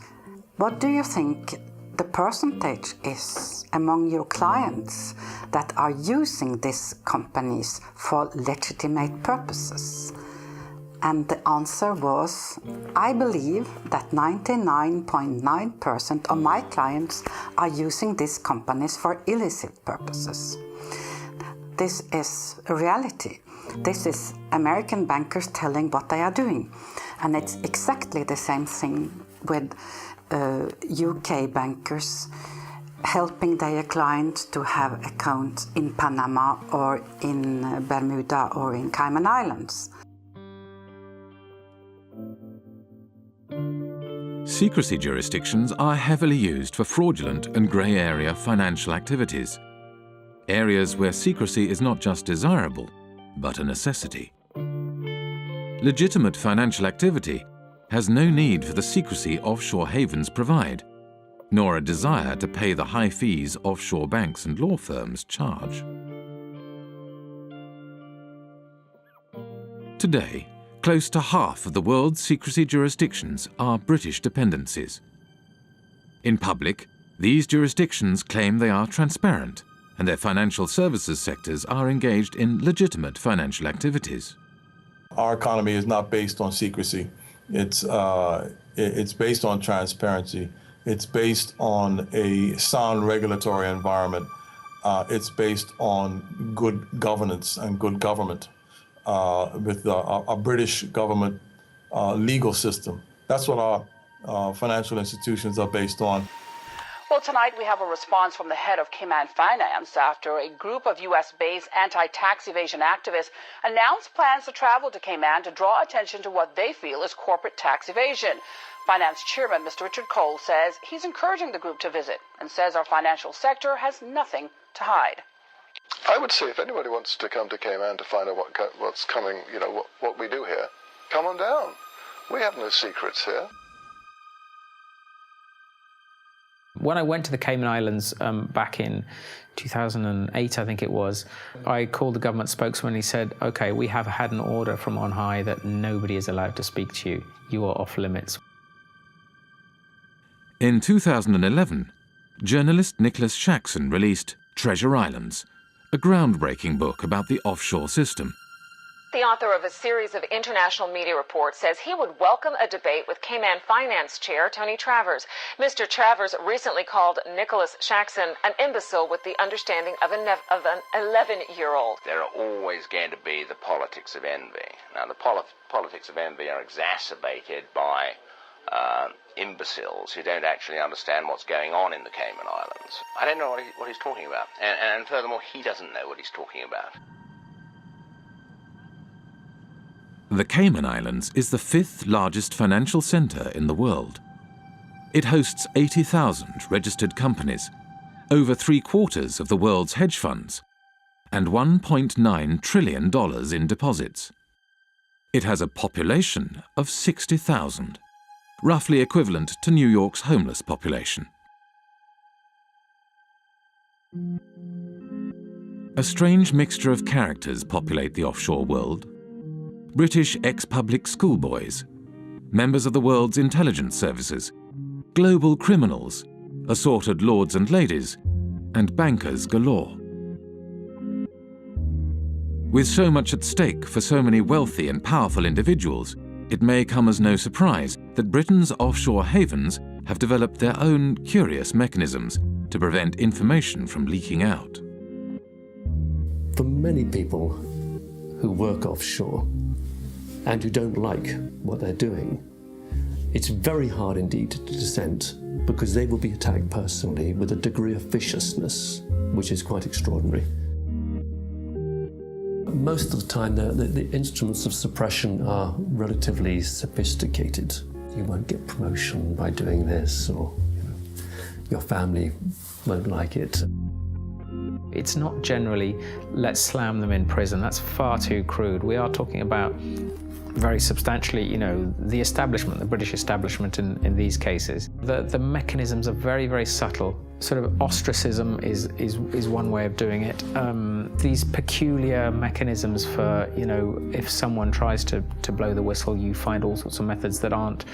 What do you think the percentage is among your clients that are using these companies for legitimate purposes? And the answer was, I believe that 99.9% of my clients are using these companies for illicit purposes. This is a reality. This is American bankers telling what they are doing. And it's exactly the same thing with UK bankers helping their clients to have accounts in Panama or in Bermuda or in Cayman Islands. Secrecy jurisdictions are heavily used for fraudulent and grey area financial activities, areas where secrecy is not just desirable, but a necessity. Legitimate financial activity has no need for the secrecy offshore havens provide, nor a desire to pay the high fees offshore banks and law firms charge. Today, close to half of the world's secrecy jurisdictions are British dependencies. In public, these jurisdictions claim they are transparent and their financial services sectors are engaged in legitimate financial activities. Our economy is not based on secrecy. It's based on transparency. It's based on a sound regulatory environment. It's based on good governance and good government with a British government legal system. That's what our financial institutions are based on. Well, tonight we have a response from the head of Cayman Finance after a group of U.S.-based anti-tax evasion activists announced plans to travel to Cayman to draw attention to what they feel is corporate tax evasion. Finance Chairman Mr. Richard Cole says he's encouraging the group to visit and says our financial sector has nothing to hide. I would say if anybody wants to come to Cayman to find out what's coming, what we do here, come on down. We have no secrets here. When I went to the Cayman Islands back in 2008, I think it was, I called the government spokesman and he said, okay, we have had an order from on high that nobody is allowed to speak to you. You are off limits. In 2011, journalist Nicholas Shaxson released Treasure Islands, a groundbreaking book about the offshore system. The author of a series of international media reports says he would welcome a debate with Cayman Finance Chair Tony Travers. Mr. Travers recently called Nicholas Shaxson an imbecile with the understanding of an 11-year-old. There are always going to be the politics of envy. Now, the politics of envy are exacerbated by imbeciles who don't actually understand what's going on in the Cayman Islands. I don't know what he's talking about. And furthermore, he doesn't know what he's talking about. The Cayman Islands is the 5th largest financial centre in the world. It hosts 80,000 registered companies, over 3/4 of the world's hedge funds, and $1.9 trillion in deposits. It has a population of 60,000, roughly equivalent to New York's homeless population. A strange mixture of characters populate the offshore world. British ex-public schoolboys, members of the world's intelligence services, global criminals, assorted lords and ladies, and bankers galore. With so much at stake for so many wealthy and powerful individuals, it may come as no surprise that Britain's offshore havens have developed their own curious mechanisms to prevent information from leaking out. For many people who work offshore and who don't like what they're doing, it's very hard indeed to dissent, because they will be attacked personally with a degree of viciousness which is quite extraordinary. Most of the time the instruments of suppression are relatively sophisticated. You won't get promotion by doing this, or your family won't like it. It's not generally, let's slam them in prison. That's far too crude. We are talking about very substantially, the establishment, the British establishment in these cases. The mechanisms are very, very subtle. Sort of ostracism is one way of doing it. These peculiar mechanisms for, if someone tries to blow the whistle, you find all sorts of methods that aren't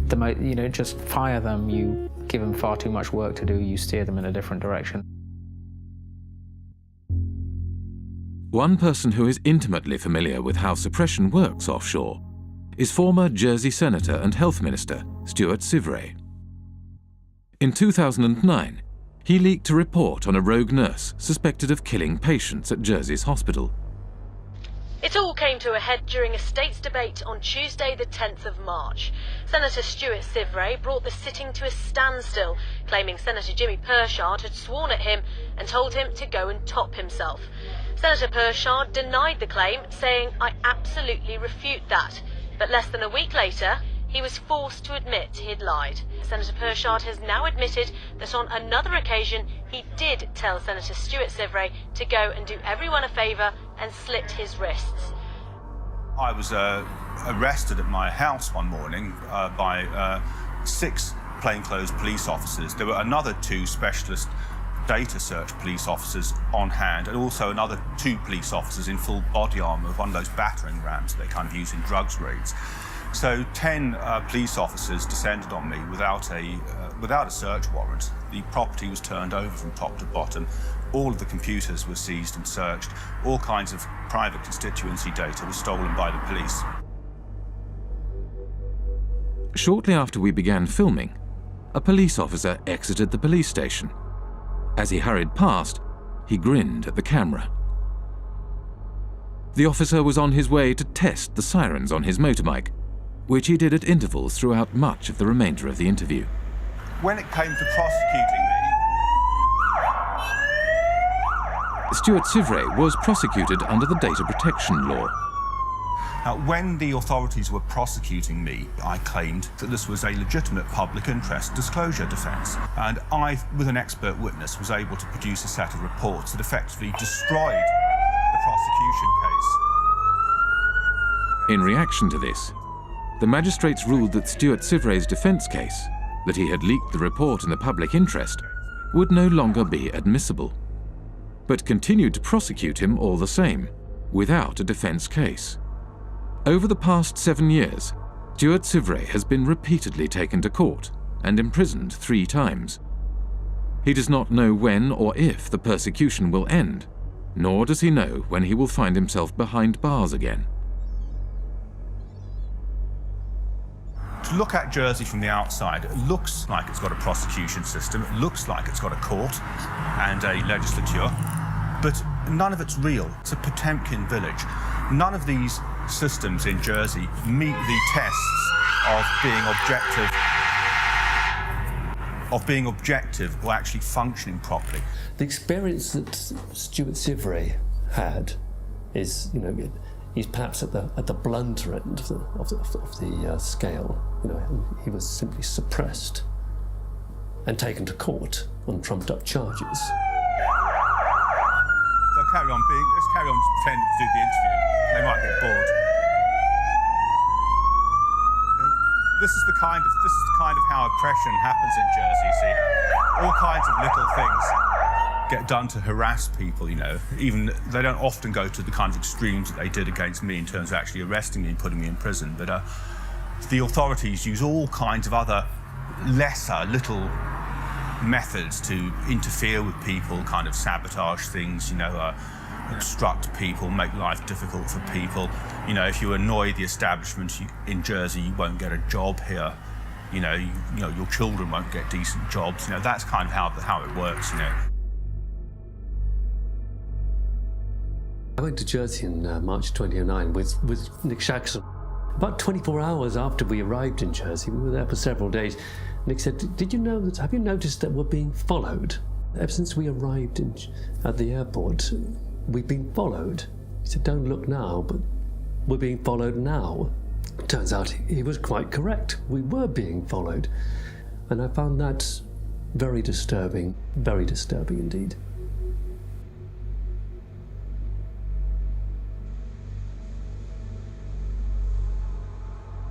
the most, just fire them, you give them far too much work to do, you steer them in a different direction. One person who is intimately familiar with how suppression works offshore is former Jersey Senator and Health Minister Stuart Sivray. In 2009, he leaked a report on a rogue nurse suspected of killing patients at Jersey's hospital. It all came to a head during a state's debate on Tuesday the 10th of March. Senator Stuart Sivray brought the sitting to a standstill, claiming Senator Jimmy Pershard had sworn at him and told him to go and top himself. Senator Pershard denied the claim, saying, "I absolutely refute that." But less than a week later, he was forced to admit he had lied. Senator Pershard has now admitted that on another occasion he did tell Senator Stuart Sivray to go and do everyone a favour and slit his wrists. I was arrested at my house one morning by 6 plainclothes police officers. There were another 2 specialist data search police officers on hand, and also another 2 police officers in full body armour of one of those battering rams they kind of use in drugs raids. So 10 police officers descended on me without a search warrant. The property was turned over from top to bottom. All of the computers were seized and searched. All kinds of private constituency data was stolen by the police. Shortly after we began filming, a police officer exited the police station. As he hurried past, he grinned at the camera. The officer was on his way to test the sirens on his motorbike, which he did at intervals throughout much of the remainder of the interview. When it came to prosecuting me, Stuart Sivray was prosecuted under the data protection law. Now, when the authorities were prosecuting me, I claimed that this was a legitimate public interest disclosure defence, and I, with an expert witness, was able to produce a set of reports that effectively destroyed the prosecution case. In reaction to this, the magistrates ruled that Stuart Sivray's defence case, that he had leaked the report in the public interest, would no longer be admissible, but continued to prosecute him all the same, without a defence case. Over the past 7 years, Stuart Sivray has been repeatedly taken to court and imprisoned 3 times. He does not know when or if the persecution will end, nor does he know when he will find himself behind bars again. To look at Jersey from the outside, it looks like it's got a prosecution system, it looks like it's got a court and a legislature, but none of it's real. It's a Potemkin village. None of these systems in Jersey meet the tests of being objective or actually functioning properly. The experience that Stuart Sivray had is, he's perhaps at the blunter end of the scale. He was simply suppressed and taken to court on trumped-up charges. So let's carry on pretending to do the interview. They might get bored. This is the kind of how oppression happens in Jersey. You see, all kinds of little things get done to harass people. Even they don't often go to the kind of extremes that they did against me in terms of actually arresting me and putting me in prison. But the authorities use all kinds of other lesser little methods to interfere with people, kind of sabotage things. Obstruct people, make life difficult for people. If you annoy the establishment in Jersey, you won't get a job here. Your children won't get decent jobs. That's kind of how it works. I went to Jersey in March 2009 with Nick Shaxson. About 24 hours after we arrived in Jersey, we were there for several days. Nick said, have you noticed that we're being followed? Ever since we arrived at the airport, we've been followed. He said, don't look now, but we're being followed now. Turns out he was quite correct. We were being followed. And I found that very disturbing indeed.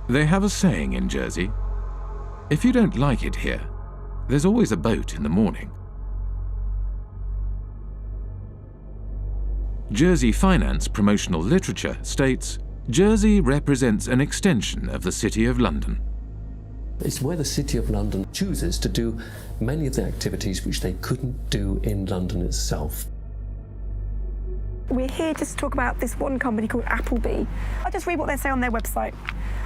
They have a saying in Jersey, if you don't like it here, there's always a boat in the morning. Jersey Finance promotional literature states, Jersey represents an extension of the City of London. It's where the City of London chooses to do many of the activities which they couldn't do in London itself. We're here just to talk about this one company called Appleby. I'll just read what they say on their website.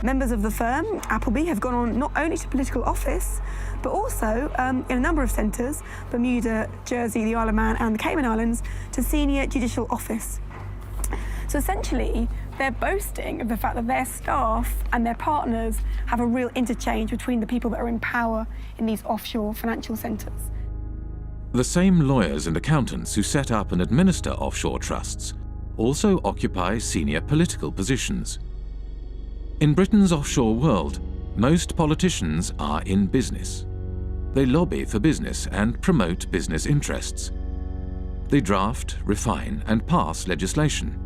Members of the firm, Appleby, have gone on not only to political office, but also in a number of centres, Bermuda, Jersey, the Isle of Man and the Cayman Islands, to senior judicial office. So essentially, they're boasting of the fact that their staff and their partners have a real interchange between the people that are in power in these offshore financial centres. The same lawyers and accountants who set up and administer offshore trusts also occupy senior political positions. In Britain's offshore world, Most politicians are in business. They lobby for business and promote business interests. They draft, refine, and pass legislation.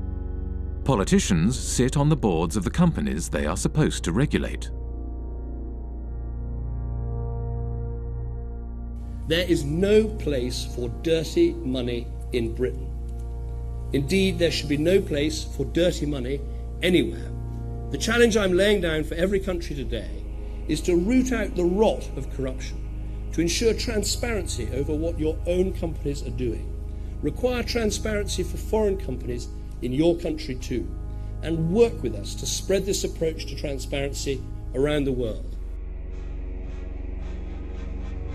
Politicians sit on the boards of the companies they are supposed to regulate. There is no place for dirty money in Britain. Indeed, there should be no place for dirty money anywhere. The challenge I'm laying down for every country today is to root out the rot of corruption, to ensure transparency over what your own companies are doing, require transparency for foreign companies in your country too, and work with us to spread this approach to transparency around the world.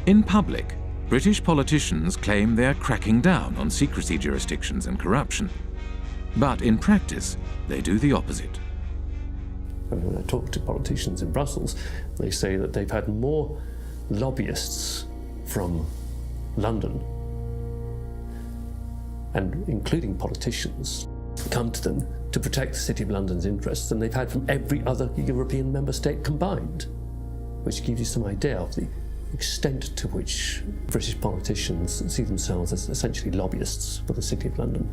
In public, British politicians claim they are cracking down on secrecy jurisdictions and corruption. But in practice, they do the opposite. When I talk to politicians in Brussels, they say that they've had more lobbyists from London, and including politicians, come to them to protect the City of London's interests than they've had from every other European member state combined, which gives you some idea of the extent to which British politicians see themselves as essentially lobbyists for the City of London.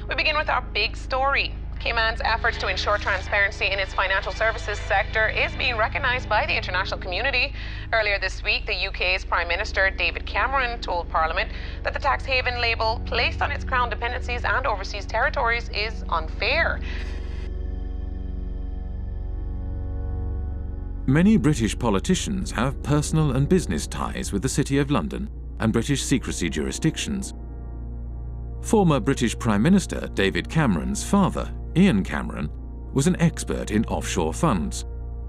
We begin with our big story. Cayman's efforts to ensure transparency in its financial services sector is being recognised by the international community. Earlier this week, the UK's Prime Minister David Cameron told Parliament that the tax haven label placed on its crown dependencies and overseas territories is unfair. Many British politicians have personal and business ties with the City of London and British secrecy jurisdictions. Former British Prime Minister David Cameron's father, Ian Cameron, was an expert in offshore funds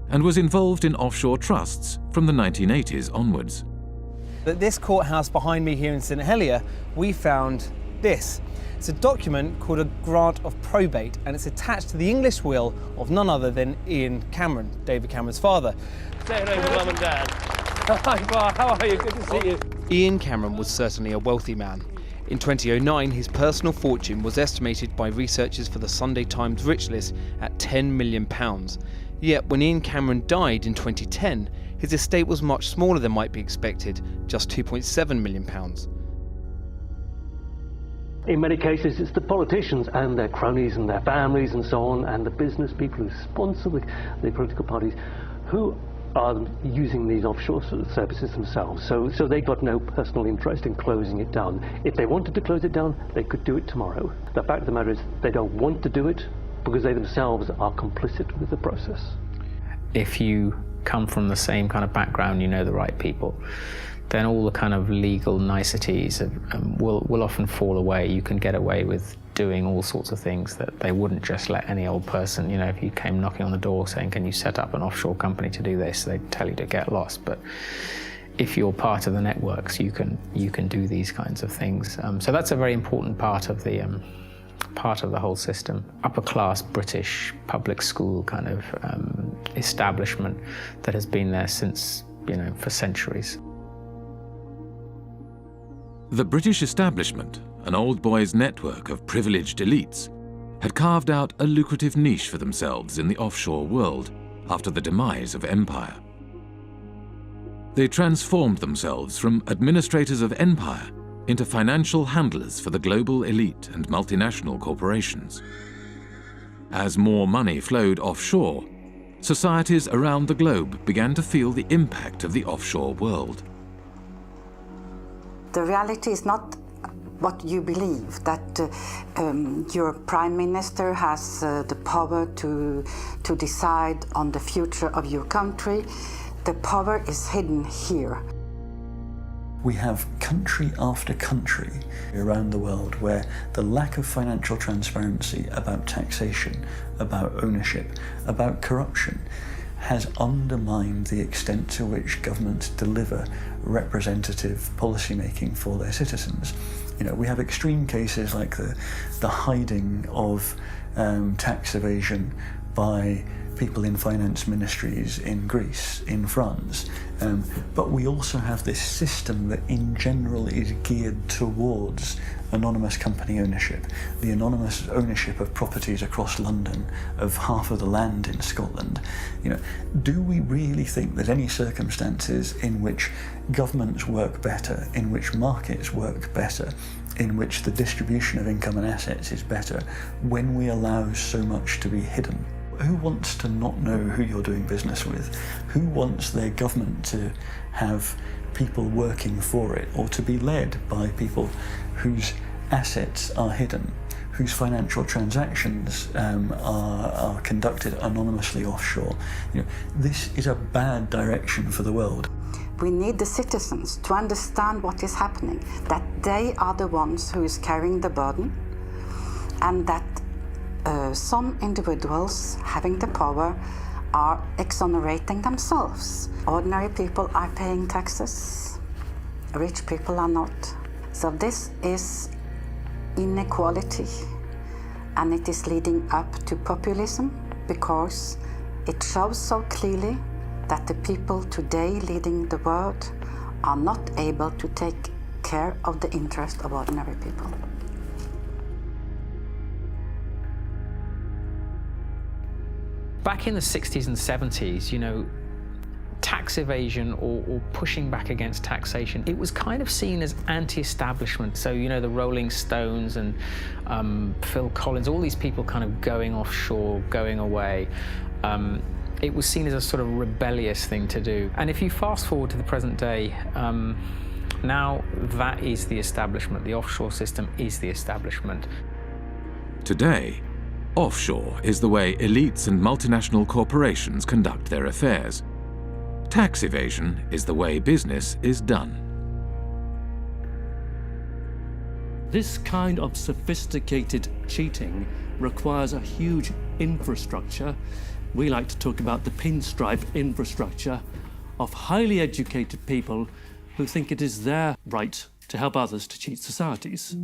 and was involved in offshore trusts from the 1980s onwards. At this courthouse behind me here in St Helier, we found this. It's a document called a grant of probate, and it's attached to the English will of none other than Ian Cameron, David Cameron's father. Say hello to Mum and Dad. Hi, Bar, how are you? Good to see you. Ian Cameron was certainly a wealthy man. In 2009, his personal fortune was estimated by researchers for the Sunday Times Rich List at £10 million. Yet when Ian Cameron died in 2010, his estate was much smaller than might be expected, just £2.7 million. In many cases, it's the politicians and their cronies and their families and so on, and the business people who sponsor the political parties, who are using these offshore services themselves. So they've got no personal interest in closing it down. If they wanted to close it down, they could do it tomorrow. The fact of the matter is they don't want to do it because they themselves are complicit with the process. If you come from the same kind of background, you know the right people, then all the kind of legal niceties will often fall away. You can get away with doing all sorts of things that they wouldn't just let any old person, you know, if you came knocking on the door saying, can you set up an offshore company to do this, they'd tell you to get lost. But if you're part of the networks, you can do these kinds of things. So that's a very important part of the whole system. Upper class British public school kind of establishment that has been there since, you know, for centuries. The British establishment, an old boys' network of privileged elites, had carved out a lucrative niche for themselves in the offshore world after the demise of empire. They transformed themselves from administrators of empire into financial handlers for the global elite and multinational corporations. As more money flowed offshore, societies around the globe began to feel the impact of the offshore world. The reality is not what you believe, that your prime minister has the power to decide on the future of your country. The power is hidden here. We have country after country around the world where the lack of financial transparency about taxation, about ownership, about corruption has undermined the extent to which governments deliver representative policymaking for their citizens. You know, we have extreme cases like the hiding of tax evasion by people in finance ministries in Greece, in France, but we also have this system that in general is geared towards anonymous company ownership, the anonymous ownership of properties across London, of half of the land in Scotland. You know, do we really think that any circumstances in which governments work better, in which markets work better, in which the distribution of income and assets is better, when we allow so much to be hidden? Who wants to not know who you're doing business with? Who wants their government to have people working for it, or to be led by people whose assets are hidden, whose financial transactions are conducted anonymously offshore? You know, this is a bad direction for the world. We need the citizens to understand what is happening, that they are the ones who is carrying the burden, and that some individuals having the power are exonerating themselves. Ordinary people are paying taxes, rich people are not. So this is inequality, and it is leading up to populism, because it shows so clearly that the people today leading the world are not able to take care of the interest of ordinary people. Back in the 60s and 70s, you know, tax evasion or pushing back against taxation, it was kind of seen as anti-establishment. So, you know, the Rolling Stones and Phil Collins, all these people kind of going offshore, going away. It was seen as a sort of rebellious thing to do. And if you fast forward to the present day, now that is the establishment. The offshore system is the establishment. Today, offshore is the way elites and multinational corporations conduct their affairs. Tax evasion is the way business is done. This kind of sophisticated cheating requires a huge infrastructure. We like to talk about the pinstripe infrastructure of highly educated people who think it is their right to help others to cheat societies.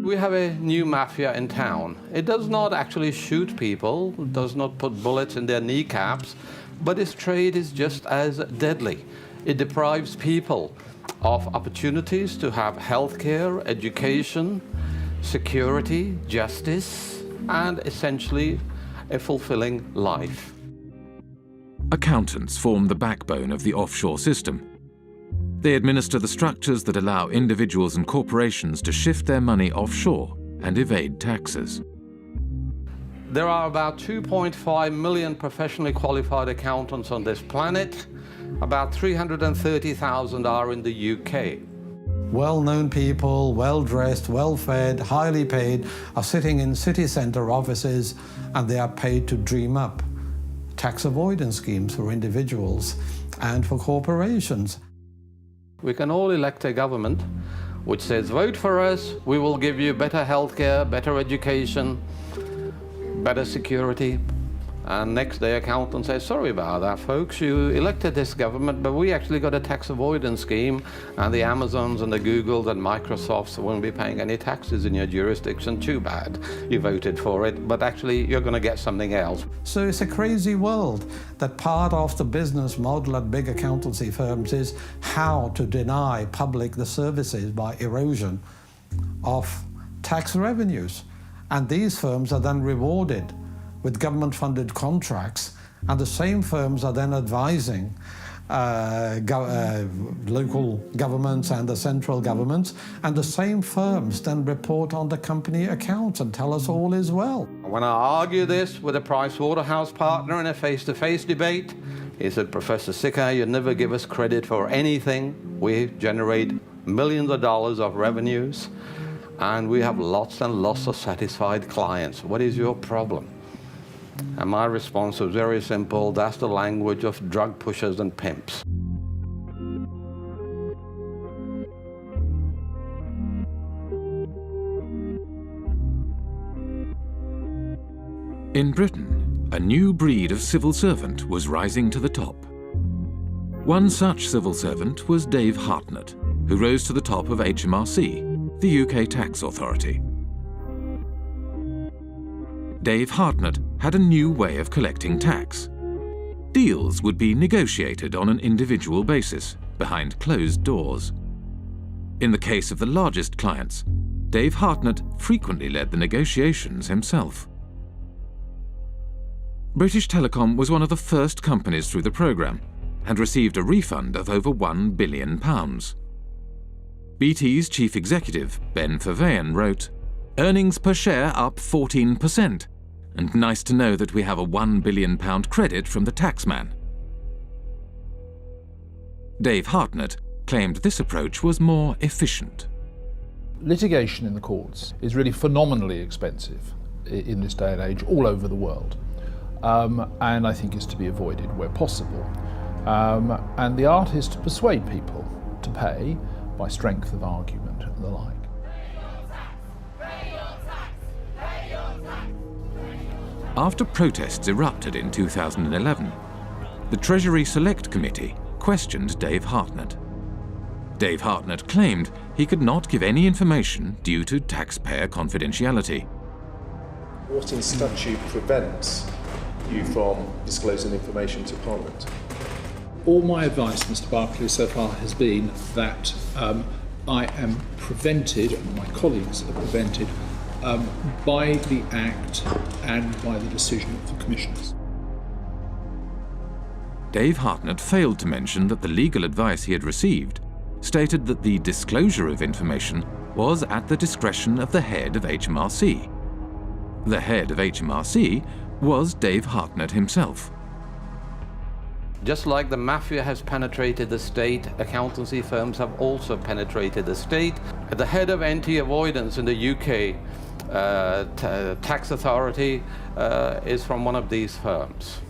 We have a new mafia in town. It does not actually shoot people, does not put bullets in their kneecaps, but its trade is just as deadly. It deprives people of opportunities to have healthcare, education, security, justice, and essentially a fulfilling life. Accountants form the backbone of the offshore system. They administer the structures that allow individuals and corporations to shift their money offshore and evade taxes. There are about 2.5 million professionally qualified accountants on this planet. About 330,000 are in the UK. Well-known people, well-dressed, well-fed, highly paid, are sitting in city centre offices, and they are paid to dream up tax avoidance schemes for individuals and for corporations. We can all elect a government which says, vote for us, we will give you better healthcare, better education, better security. And next day accountants say, sorry about that folks, you elected this government, but we actually got a tax avoidance scheme, and the Amazons and the Googles and Microsofts won't be paying any taxes in your jurisdiction. Too bad you voted for it, but actually you're going to get something else. So it's a crazy world that part of the business model at big accountancy firms is how to deny public the services by erosion of tax revenues. And these firms are then rewarded with government-funded contracts, and the same firms are then advising local governments and the central governments, and the same firms then report on the company accounts and tell us all is well. When I argue this with a Pricewaterhouse partner in a face-to-face debate, he said, Professor Sicker, you never give us credit for anything. We generate millions of dollars of revenues, and we have lots and lots of satisfied clients. What is your problem? And my response was very simple, that's the language of drug pushers and pimps. In Britain, a new breed of civil servant was rising to the top. One such civil servant was Dave Hartnett, who rose to the top of HMRC, the UK tax authority. Dave Hartnett had a new way of collecting tax. Deals would be negotiated on an individual basis, behind closed doors. In the case of the largest clients, Dave Hartnett frequently led the negotiations himself. British Telecom was one of the first companies through the programme and received a refund of over £1 billion. BT's chief executive, Ben Verweyen, wrote, "Earnings per share up 14%, and nice to know that we have a £1 billion credit from the taxman." Dave Hartnett claimed this approach was more efficient. Litigation in the courts is really phenomenally expensive in this day and age all over the world, and I think is to be avoided where possible. And the art is to persuade people to pay by strength of argument and the like. After protests erupted in 2011, the Treasury Select Committee questioned Dave Hartnett. Dave Hartnett claimed he could not give any information due to taxpayer confidentiality. What in statute prevents you from disclosing information to Parliament? All my advice, Mr. Barclay, so far has been that I am prevented, and my colleagues are prevented, by the Act and by the decision of the Commissioners. Dave Hartnett failed to mention that the legal advice he had received stated that the disclosure of information was at the discretion of the head of HMRC. The head of HMRC was Dave Hartnett himself. Just like the mafia has penetrated the state, accountancy firms have also penetrated the state. At the head of anti-avoidance in the UK, tax authority is from one of these firms.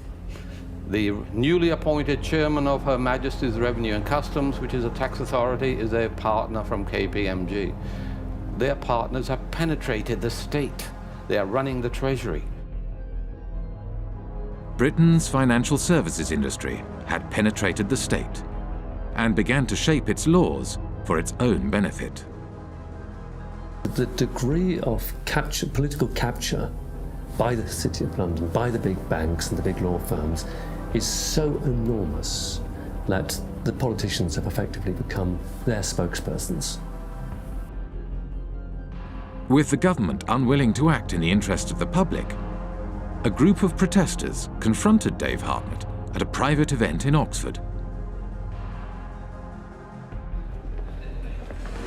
The newly appointed chairman of Her Majesty's Revenue and Customs, which is a tax authority, is a partner from KPMG. Their partners have penetrated the state. They are running the Treasury. Britain's financial services industry had penetrated the state and began to shape its laws for its own benefit. The degree of political capture by the City of London, by the big banks and the big law firms, is so enormous that the politicians have effectively become their spokespersons. With the government unwilling to act in the interest of the public, a group of protesters confronted Dave Hartnett at a private event in Oxford.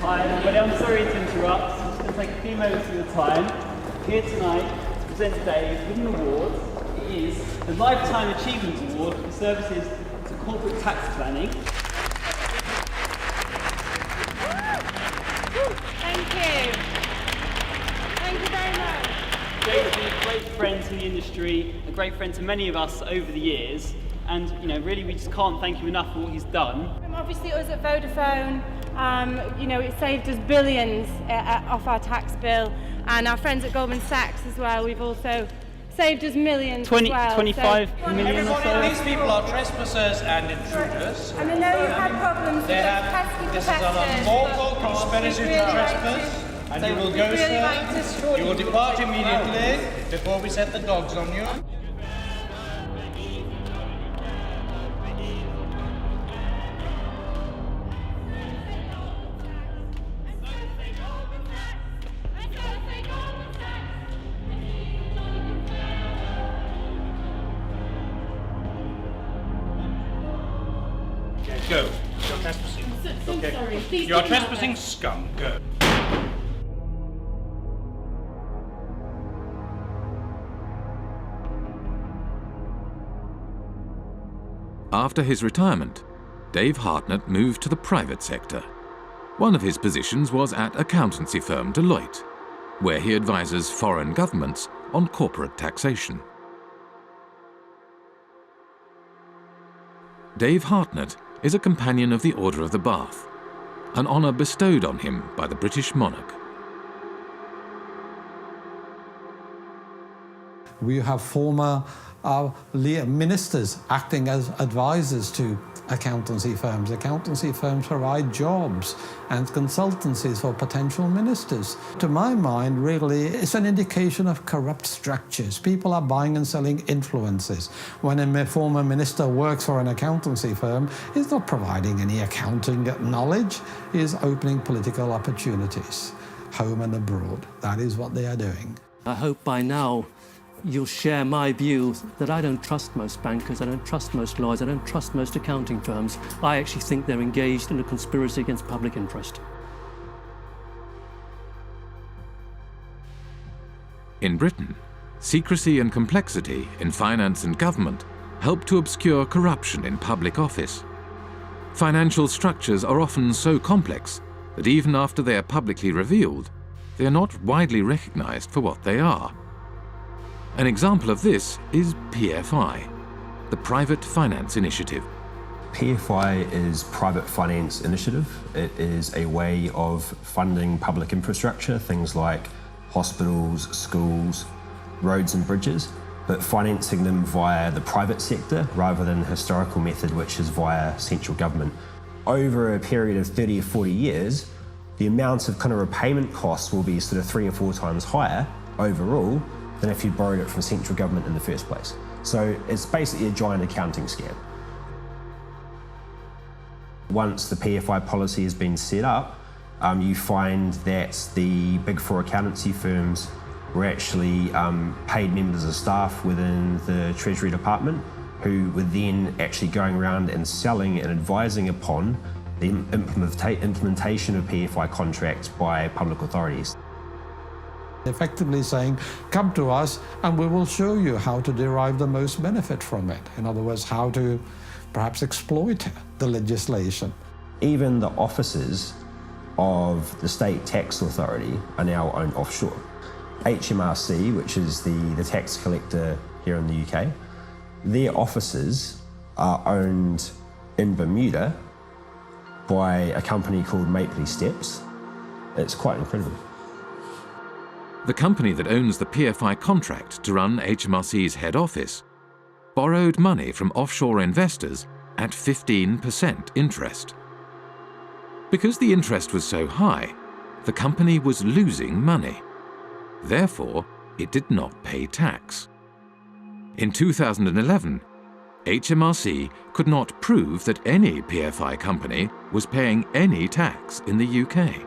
Hi everybody, I'm sorry to interrupt. I'm just going to take a few moments of your time. Here tonight to present Dave with an award. It is the Lifetime Achievement Award for services to corporate tax planning. Thank you. Thank you very much. Dave's been a great friend to the industry, a great friend to many of us over the years, and really we just can't thank him enough for what he's done. Obviously us at Vodafone, it saved us billions off our tax bill, and our friends at Goldman Sachs as well, we've also saved us millions as well. 25 million or so. These people are trespassers and intruders. And I know you've had problems with this is an unlawful conspiracy to trespass. And you will go, sir. You will depart immediately before we set the dogs on you. Go. You're trespassing. So sorry. Please you are trespassing, scum. Go. After his retirement, Dave Hartnett moved to the private sector. One of his positions was at accountancy firm Deloitte, where he advises foreign governments on corporate taxation. Dave Hartnett is a companion of the Order of the Bath, an honour bestowed on him by the British monarch. We have former ministers acting as advisors to accountancy firms. Accountancy firms provide jobs and consultancies for potential ministers. To my mind, really, it's an indication of corrupt structures. People are buying and selling influences. When a former minister works for an accountancy firm, he's not providing any accounting knowledge. He's opening political opportunities, home and abroad. That is what they are doing. I hope by now you'll share my view that I don't trust most bankers, I don't trust most lawyers, I don't trust most accounting firms. I actually think they're engaged in a conspiracy against public interest. In Britain, secrecy and complexity in finance and government help to obscure corruption in public office. Financial structures are often so complex that even after they are publicly revealed, they are not widely recognized for what they are. An example of this is PFI, the Private Finance Initiative. PFI is Private Finance Initiative. It is a way of funding public infrastructure, things like hospitals, schools, roads and bridges, but financing them via the private sector rather than the historical method, which is via central government. Over a period of 30 or 40 years, the amount of kind of repayment costs will be sort of 3 or 4 times higher overall than if you borrowed it from central government in the first place. So it's basically a giant accounting scam. Once the PFI policy has been set up, you find that the big 4 accountancy firms were actually paid members of staff within the Treasury Department who were then actually going around and selling and advising upon the implementation of PFI contracts by public authorities. Effectively saying, come to us and we will show you how to derive the most benefit from it. In other words, how to perhaps exploit the legislation. Even the offices of the state tax authority are now owned offshore. HMRC, which is the tax collector here in the UK, their offices are owned in Bermuda by a company called Mapley Steps. It's quite incredible. The company that owns the PFI contract to run HMRC's head office borrowed money from offshore investors at 15% interest. Because the interest was so high, the company was losing money. Therefore, it did not pay tax. In 2011, HMRC could not prove that any PFI company was paying any tax in the UK.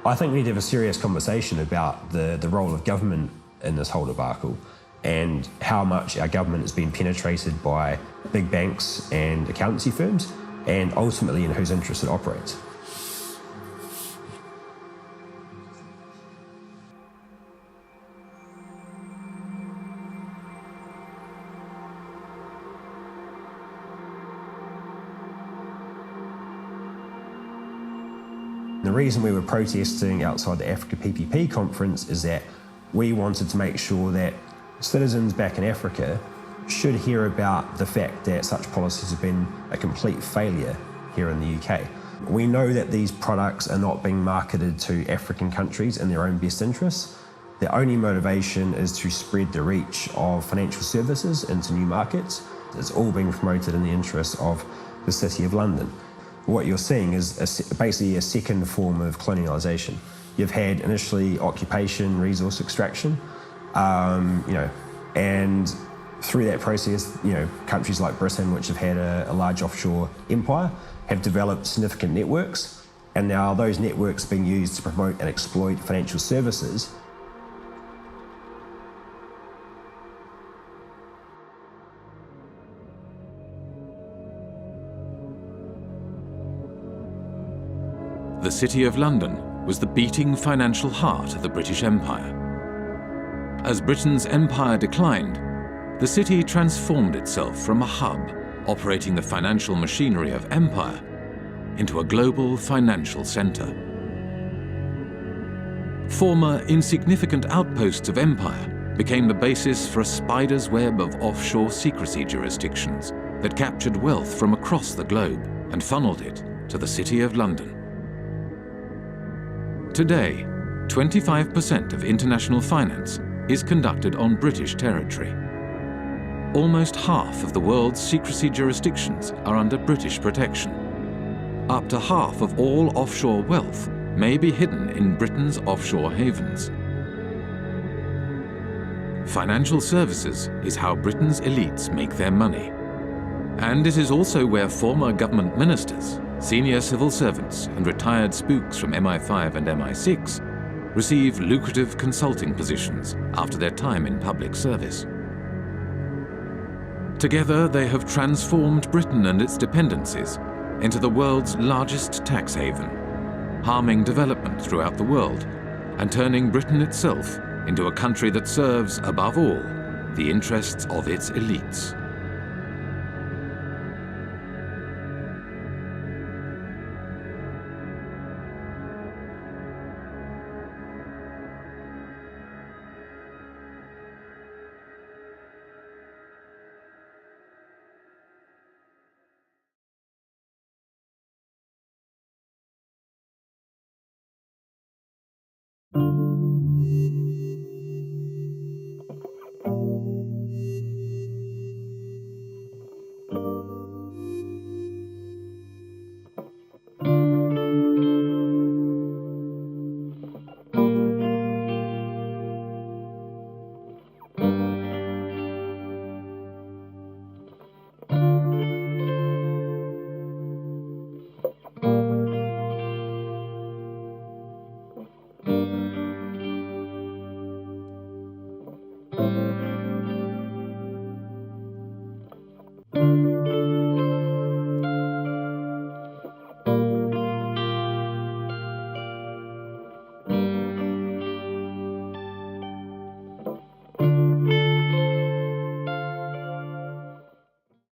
I think we need to have a serious conversation about the role of government in this whole debacle and how much our government has been penetrated by big banks and accountancy firms and ultimately in whose interest it operates. The reason we were protesting outside the Africa PPP conference is that we wanted to make sure that citizens back in Africa should hear about the fact that such policies have been a complete failure here in the UK. We know that these products are not being marketed to African countries in their own best interests. Their only motivation is to spread the reach of financial services into new markets. It's all being promoted in the interest of the City of London. What you're seeing is basically a second form of colonialisation. You've had initially occupation, resource extraction, and through that process, countries like Britain, which have had a large offshore empire, have developed significant networks, and now those networks are being used to promote and exploit financial services. The City of London was the beating financial heart of the British Empire. As Britain's empire declined, the city transformed itself from a hub operating the financial machinery of empire into a global financial centre. Former insignificant outposts of empire became the basis for a spider's web of offshore secrecy jurisdictions that captured wealth from across the globe and funneled it to the City of London. Today, 25% of international finance is conducted on British territory. almost half of the world's secrecy jurisdictions are under British protection. Up to half of all offshore wealth may be hidden in Britain's offshore havens. Financial services is how Britain's elites make their money. And it is also where former government ministers, senior civil servants and retired spooks from MI5 and MI6 receive lucrative consulting positions after their time in public service. Together, they have transformed Britain and its dependencies into the world's largest tax haven, harming development throughout the world and turning Britain itself into a country that serves, above all, the interests of its elites.